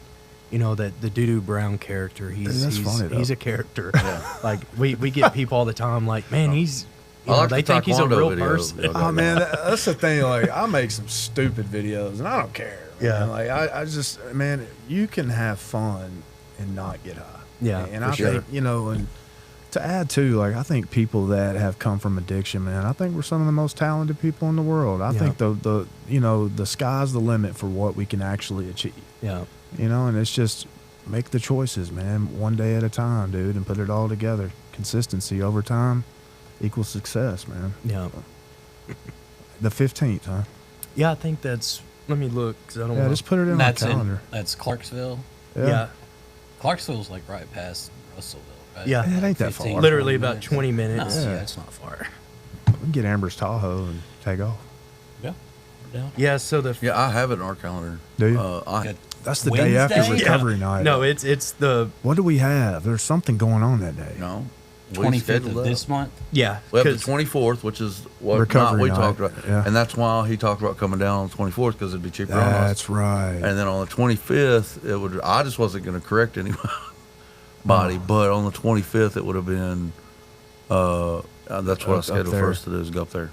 that the Doo Brown character, he's Dude, that's funny, though. he's a character. Like we get people all the time like, man, he's I like they the think he's a taekwondo real video person. y'all got Oh man, going. that's the thing. Like, I make some stupid videos, and I don't care. Yeah. man. Like, I just, man, you can have fun and not get high. Yeah, and for I sure. think and to add to, like, I think people that have come from addiction, man, I think we're some of the most talented people in the world. I Yeah. think the sky's the limit for what we can actually achieve. Yeah. And it's just make the choices, man, one day at a time, dude, and put it all together. Consistency over time equals success, man. Yeah. The 15th, huh? Yeah, I think that's. Let me look because I don't. Yeah, want just put it in my That's calendar. that's Clarksville. Yeah. Clarksville's like right past Russellville, right? Yeah. It ain't that far. 15, Literally 20 about minutes. 20 No, minutes. Yeah. yeah, it's not far. We can get Amber's Tahoe and take off. Yeah, we're down. Yeah. So the. Yeah, I have it in our calendar. Do you? I That's the day after Wednesday? recovery night. No, it's the. What do we have? There's something going on that day. no. 25th scheduled of that. this month. Yeah, We have the 'cause- 24th, which is what Recovery night we night, talked about, yeah. and that's why he talked about coming down on the 24th because it'd be cheaper on us. That's right. And then on the 25th, it would. I just wasn't going to correct anybody, but on the 25th, it would have been. That's what I Up scheduled there. for us to do is go up there.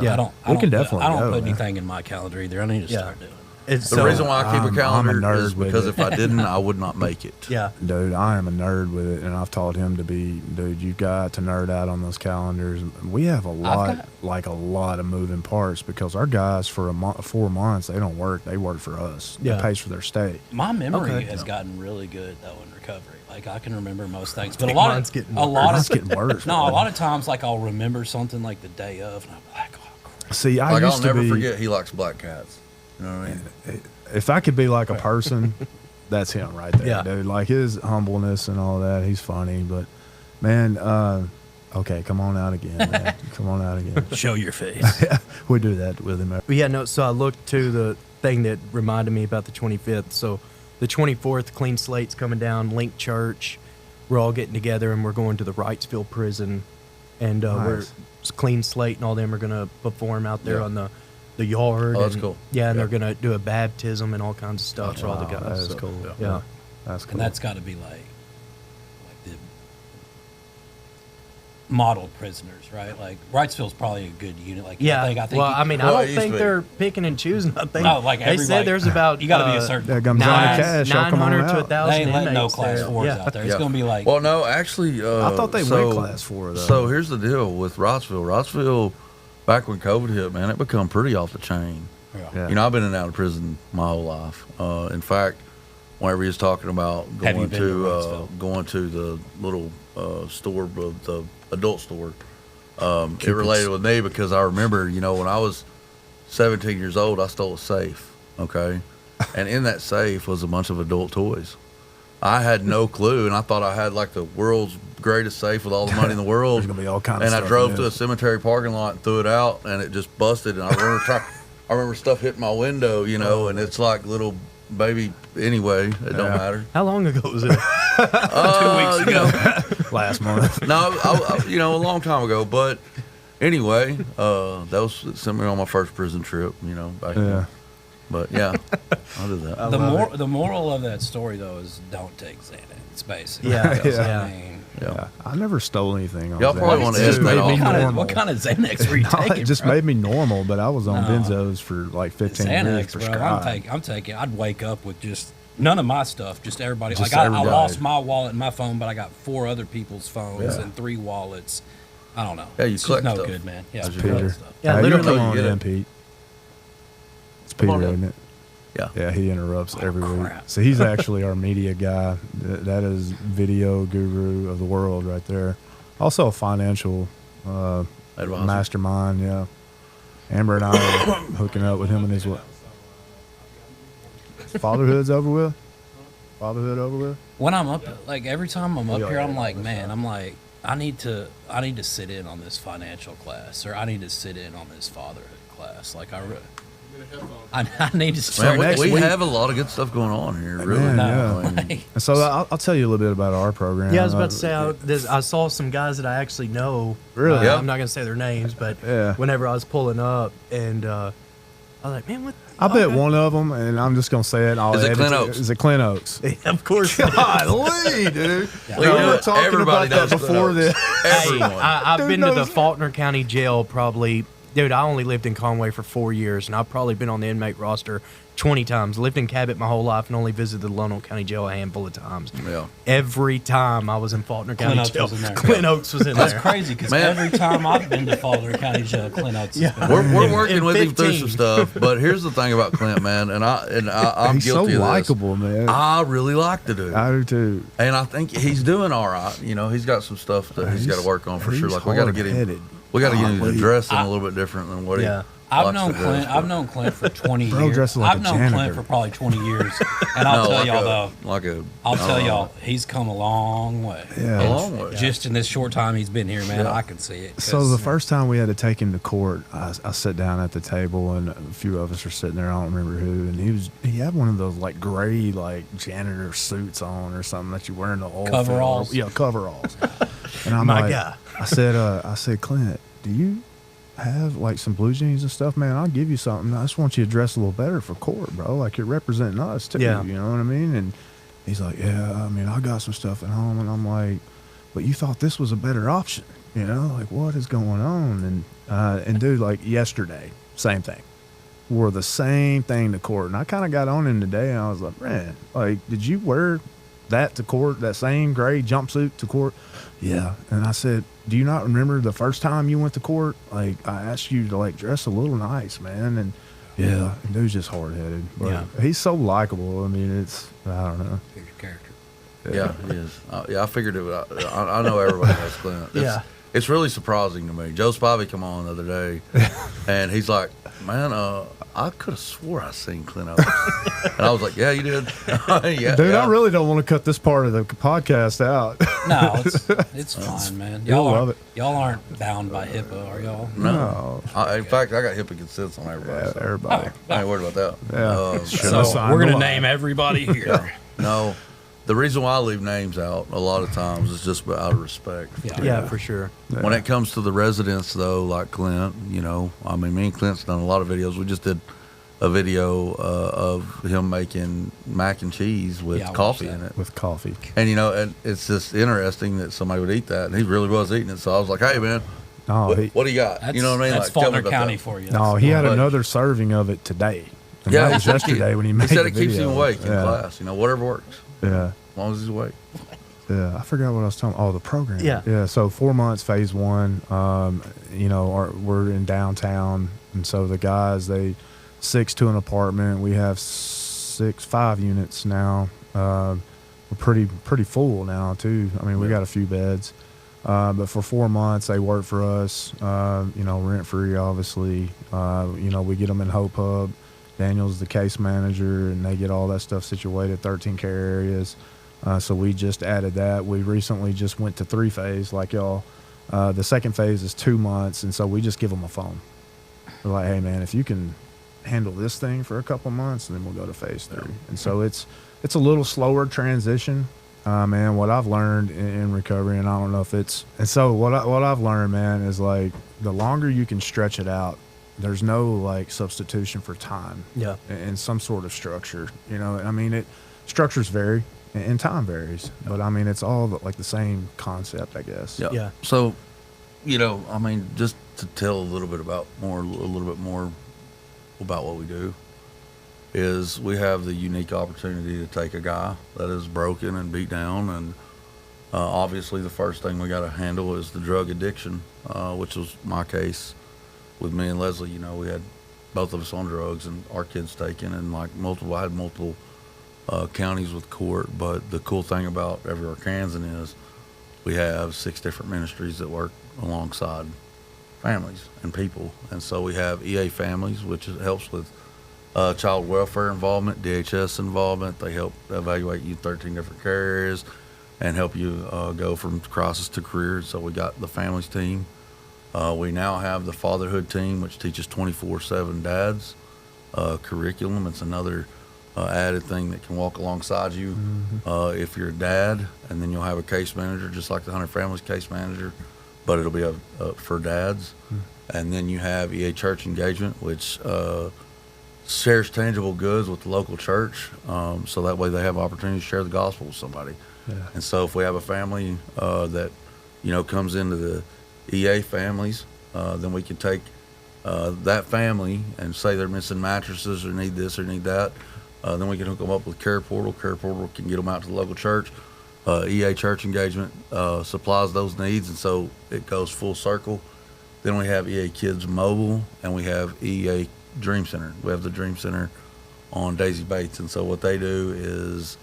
Yeah. I don't. We can put- definitely I don't go, put man. anything in my calendar either. I need to Yeah. start doing it. It's The so- reason why I keep I'm a a calendar nerd is with because it. if I didn't, I would not make it. Yeah. Dude, I am a nerd with it, and I've taught him to be. Dude, you got to nerd out on those calendars. We have a lot, like a lot of moving parts because our guys for 4 months they don't work. They work for us. Yeah. It pays for their stay. My memory Okay. has gotten really good though in recovery. Like I can remember most things, but think a lot mine's of getting It's getting worse. no, a bro. lot of times like I'll remember something like the day of, and I'm like, oh crap. See, I Like I'll used to never be. forget he likes black cats. You know what I mean? If I could be like a person, that's him right there, Yeah. dude. Like his humbleness and all that. He's funny, but man, okay, come on out again, man. Come on out again. Show your face. We do that with him. But yeah, no. So I looked to the thing that reminded me about the 25th. So the 24th, clean slate's coming down. Link Church, we're all getting together and we're going to the Wrightsville prison, and we're Nice. it's clean slate and all them are gonna perform out there Yeah. on the yard. Oh, that's and- cool. Yeah, and Yeah. they're gonna do a baptism and all kinds of stuff for all the Wow, guys. that is So, cool. Yeah. That's cool. And that's got to be like the model prisoners, right? Like Wrightsville's probably a good unit. Like Yeah. I think well, you- I mean, Well, I it don't used think to be. they're picking and choosing. I think No, like they everybody- said there's about you got to be a certain. There comes Johnny Cash. Y'all come on 900 to out. 1,000 They ain't letting no inmates class there. fours Yeah. out there. It's gonna be like Well, no, actually, I thought they went class 4 though. So here's the deal with Rossville. Rossville, back when COVID hit, man, it become pretty off the chain. Yeah. You know, I've been in and out of prison my whole life. In fact, whenever he was talking about Have you going been to Rossville? going to the little store, the adult store, it related with me because I remember, you know, when I was 17 years old, I stole a safe. Okay, and in that safe was a bunch of adult toys. I had no clue, and I thought I had like the world's greatest safe with all the money in the world. There's gonna be all kinds of And I stuff drove in to a this. cemetery parking lot and threw it out, and it just busted. And I remember stuff hitting my window, you know, and it's like little baby. Anyway, it don't Yeah. matter. How long ago was it? 2 weeks You know, last month. no, you know, a long time ago. But anyway, that was sent me on my first prison trip. You know, back Yeah. then. But yeah, I'll do that. the moral of that story though is don't take Xanax, basically. Yeah, Because, yeah. I mean, Yeah. I never stole anything. On Y'all probably Xanax. wanna It just edit that made off. me what kind, of, normal. what kind of Xanax were you No, taking? it just bro? made me normal, but I was on No. benzos for like 15 years Xanax, bro. prescribed. I'm taking. I'd wake up with just none of my stuff, just everybody. Just like I everybody. lost my wallet and my phone, but I got 4 other people's phones Yeah. and 3 wallets. I don't know. Yeah, you it's just collect no stuff. good, man. Yeah, That's it's Peter. collect stuff. Yeah, Hey, literally. Come You on get in, it. Pete. It's Come on Peter, in. isn't it? Yeah. Yeah, he interrupts every week. crap. So he's actually our media guy. That is video guru of the world right there. Also a financial Advisor. mastermind. Yeah, Amber and I are hooking up with him and his what? Fatherhood's over with. Fatherhood over with. When I'm up, like every time I'm up Yeah, here, I'm yeah, like, man, I'm like, I need to sit in on this financial class, or I need to sit in on this fatherhood class. Like I need to start. Man, next we week- have a lot of good stuff going on here. Really. Man, No, yeah. like, And so I'll tell you a little bit about our program. Yeah, I was about to say I saw some guys that I actually know. Really? Yeah. I'm not gonna say their names, but Yeah. whenever I was pulling up, and I was like, man, what? I bet okay. one of them, and I'm just gonna say it. I'll Is it edit Clint Oaks? Is it Clint Oaks? Of course. Golly, dude. Yeah. We We were do it. talking Everybody about that knows before Clint this. Oaks. Hey, Everyone. I've Dude been to the knows- Faulkner County Jail probably. Dude, I only lived in Conway for 4 years, and I've probably been on the inmate roster 20 times. Lived in Cabot my whole life and only visited the Lonoke County Jail a handful of times. Yeah. Every time I was in Faulkner County Oaks Jail, was in there. Clint Oaks was in that's there. crazy because Man. every time I've been to Faulkner County Jail, Clint Oaks has been We're In- working in with him through 15. some stuff, but here's the thing about Clint, man, and I'm He's so guilty of this. likable, man. I really like the dude, I do too. and I think he's doing all right. You know, he's got some stuff that he's got to work on for sure. He's Like we got to get him, hard-headed. we got to get him to Golly. dress a little bit different than what Yeah. he. I've likes known to dress, Clint. but- I've known Clint for 20 Bro years. dresses like I've a known janitor. Clint for probably 20 years, and I'll No, tell like y'all a, though. like a. I'll I tell don't know. y'all, he's come a long way. Yeah. A long way. Just in this short time he's been here, man, Yeah. I can see it. So 'cause, the first time we had to take him to court, I sat down at the table and a few of us were sitting there. I don't remember who, and he had one of those like gray like janitor suits on or something that you wear in the oil Coveralls? field. Yeah, coveralls. And I'm My like, guy. I said, Clint, do you have like some blue jeans and stuff, man? I'll give you something. I just want you to dress a little better for court, bro. Like you're representing us too. Yeah. You know what I mean? And he's like, yeah, I mean, I got some stuff at home. And I'm like, but you thought this was a better option, you know? Like what is going on? And dude, like yesterday, same thing. Wore the same thing to court. And I kind of got on him today and I was like, man, like, did you wear that to court, that same gray jumpsuit to court? Yeah. And I said, do you not remember the first time you went to court? Like, I asked you to like dress a little nice, man. And yeah, and dude's just hard headed. But Yeah. he's so likable. I mean, it's, I don't know. Here's your character. Yeah, he is. Yeah, I figured it out. I know everybody knows Clint. Yeah. It's really surprising to me. Joe Spivey come on the other day, and he's like, man, I could have swore I seen Clint Owens. And I was like, yeah, you did. Yeah, Dude, yeah. I really don't want to cut this part of the podcast out. No, it's fine, man. You'll love it. Y'all aren't bound by HIPAA, are y'all? No. In fact, I got HIPAA consents on everybody. Yeah, so everybody. I ain't worried about that. Yeah. So Sign we're the gonna line. name everybody here. No, the reason why I leave names out a lot of times is just out of respect. Yeah, for sure. When it comes to the residents, though, like Clint, you know, I mean, me and Clint's done a lot of videos. We just did a video of him making mac and cheese with Yeah, I watched coffee that. in it. With coffee. And, you know, and it's just interesting that somebody would eat that. And he really was eating it. So I was like, hey, man, Oh, what do you got? That's, you know what I mean? That's Like, tell me Faulkner about County that. for you. No, he had But- another serving of it today. And Yeah, that was he said it yesterday when he made He said the it keeps video. him awake in Yeah. class. You know, whatever works, Yeah. as long as he's awake. Yeah, I forgot what I was talking. Oh, the program. Yeah. Yeah. So 4 months, phase one. You know, we're in downtown, and so the guys 6 to an apartment. We have 5 units now. We're pretty full now too. I mean, we got a few beds. But for 4 months, they work for us. You know, rent free, obviously. You know, we get them in Hope Hub. Daniel's the case manager, and they get all that stuff situated. 13 care areas. So we just added that. We recently just went to 3-phase, like y'all. The second phase is 2 months, and so we just give them a phone. We're like, hey man, if you can handle this thing for a couple months, then we'll go to phase 3. And so it's a little slower transition. Man, what I've learned in recovery, and I don't know if it's, and so what I've learned, man, is like the longer you can stretch it out, there's no like substitution for time. Yeah. And some sort of structure, you know. I mean, structures vary and time varies, but I mean, it's all like the same concept, I guess. Yeah. Yeah. So, you know, I mean, just to tell a little bit more about what we do is we have the unique opportunity to take a guy that is broken and beat down, and obviously the first thing we got to handle is the drug addiction, which was my case with me and Leslie. You know, we had both of us on drugs and our kids taken, and like I had multiple counties with court. But the cool thing about Every Arkansan is we have 6 different ministries that work alongside families and people. And so we have EA families, which helps with child welfare involvement, DHS involvement. They help evaluate you 13 different care areas and help you go from crisis to career. So we got the families team. We now have the fatherhood team, which teaches 24/7 dads curriculum. It's another added thing that can walk alongside you if you're a dad, and then you'll have a case manager, just like the 100 Families case manager, but it'll be for dads. And then you have EA Church Engagement, which shares tangible goods with the local church, so that way they have opportunity to share the gospel with somebody. Yeah. And so if we have a family that, you know, comes into the EA families, then we can take that family and say they're missing mattresses or need this or need that. Then we can hook them up with Care Portal. Care Portal can get them out to the local church. EA Church Engagement supplies those needs, and so it goes full circle. Then we have EA Kids Mobile, and we have EA Dream Center. We have the Dream Center on Daisy Bates, and so what they do is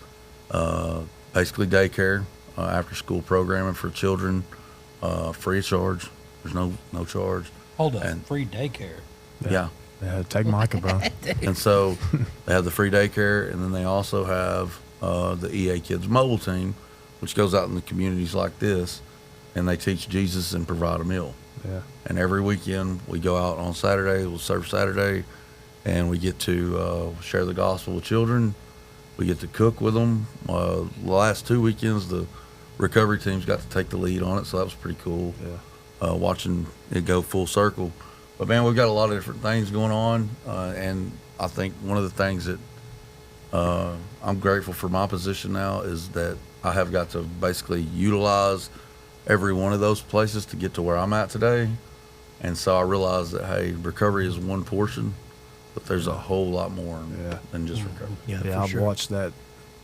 basically daycare, after school programming for children, free of charge. There's no charge. Hold up, And- free daycare. Yeah. Yeah, take Micah, bro. And so they have the free daycare, and then they also have the EA Kids Mobile team, which goes out in the communities like this, and they teach Jesus and provide a meal. Yeah. And every weekend we go out on Saturday, we'll serve Saturday, and we get to share the gospel with children. We get to cook with them. The last 2 weekends, the recovery teams got to take the lead on it, so that was pretty cool. Yeah. Watching it go full circle. But man, we've got a lot of different things going on, and I think one of the things that I'm grateful for my position now is that I have got to basically utilize every one of those places to get to where I'm at today. And so I realized that, hey, recovery is one portion, but there's a whole lot more than just recovery. Yeah, I've watched the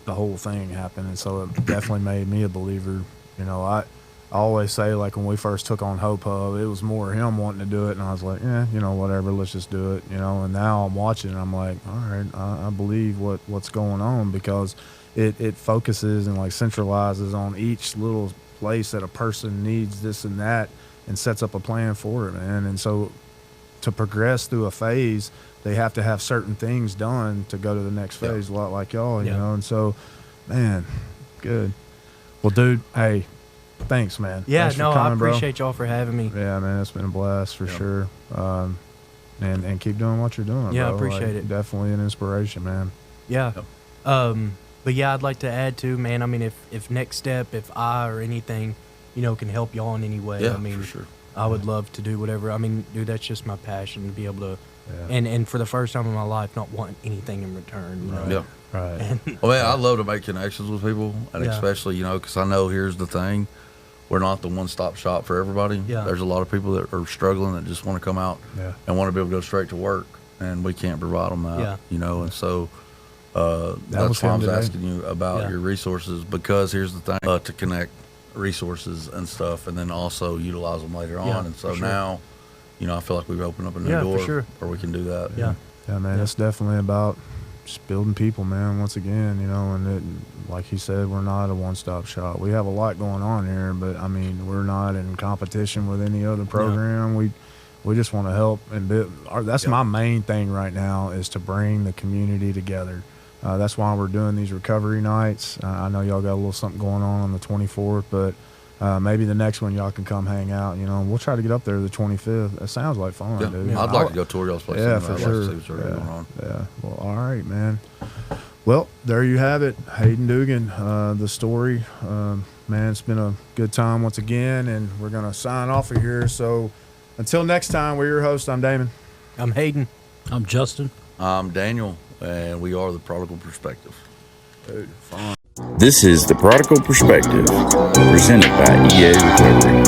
whole thing happen, and so it definitely made me a believer. You know, I always say, like, when we first took on Hope Hub, it was more him wanting to do it, and I was like, yeah, you know, whatever, let's just do it, you know. And now I'm watching, and I'm like, all right, I believe what's going on, because it focuses and, like, centralizes on each little place that a person needs this and that, and sets up a plan for it, man. And so to progress through a phase, they have to have certain things done to go to the next phase, a lot like y'all, you know. And so, man, good. Well, dude, hey, thanks, man. Yeah, thanks for coming, I appreciate y'all for having me. Yeah, man, it's been a blast for sure. And keep doing what you're doing, Yeah, bro. I appreciate it. Definitely an inspiration, man. Yeah. But yeah, I'd like to add too, man. I mean, if Next Step, if I or anything, you know, can help y'all in any way, I mean, for sure. I would love to do whatever. I mean, dude, that's just my passion, to be able to, and for the first time in my life, not want anything in return. You know? Yeah. Right. And, Well, man, I love to make connections with people, and especially, you know, because I know here's the thing. We're not the one-stop shop for everybody. Yeah. There's a lot of people that are struggling that just want to come out and want to be able to go straight to work, and we can't provide them that, you know. And so that's why I was asking you about your resources, because here's the thing, to connect resources and stuff, and then also utilize them later on. And so now, you know, I feel like we've opened up a new door where we can do that. Yeah, man, it's definitely about just building people, man, once again, you know. And like he said, we're not a one-stop shop. We have a lot going on here, but I mean, we're not in competition with any other program. We just want to help and build. That's my main thing right now, is to bring the community together. That's why we're doing these recovery nights. I know y'all got a little something going on the 24th, but maybe the next one y'all can come hang out. You know, we'll try to get up there the 25th. That sounds like fun, dude. I'd like to go tour y'all's place. Yeah, I'd for like sure. to see what's already going on. Yeah. Well, all right, man. Well, there you have it, Hayden Dougan, the story. Man, it's been a good time once again, and we're gonna sign off of here. So until next time, we're your host. I'm Damon. I'm Hayden. I'm Justin. I'm Daniel, and we are the Prodigal Perspective. Dude, fun. This is The Prodigal Perspective, presented by EA Recovery.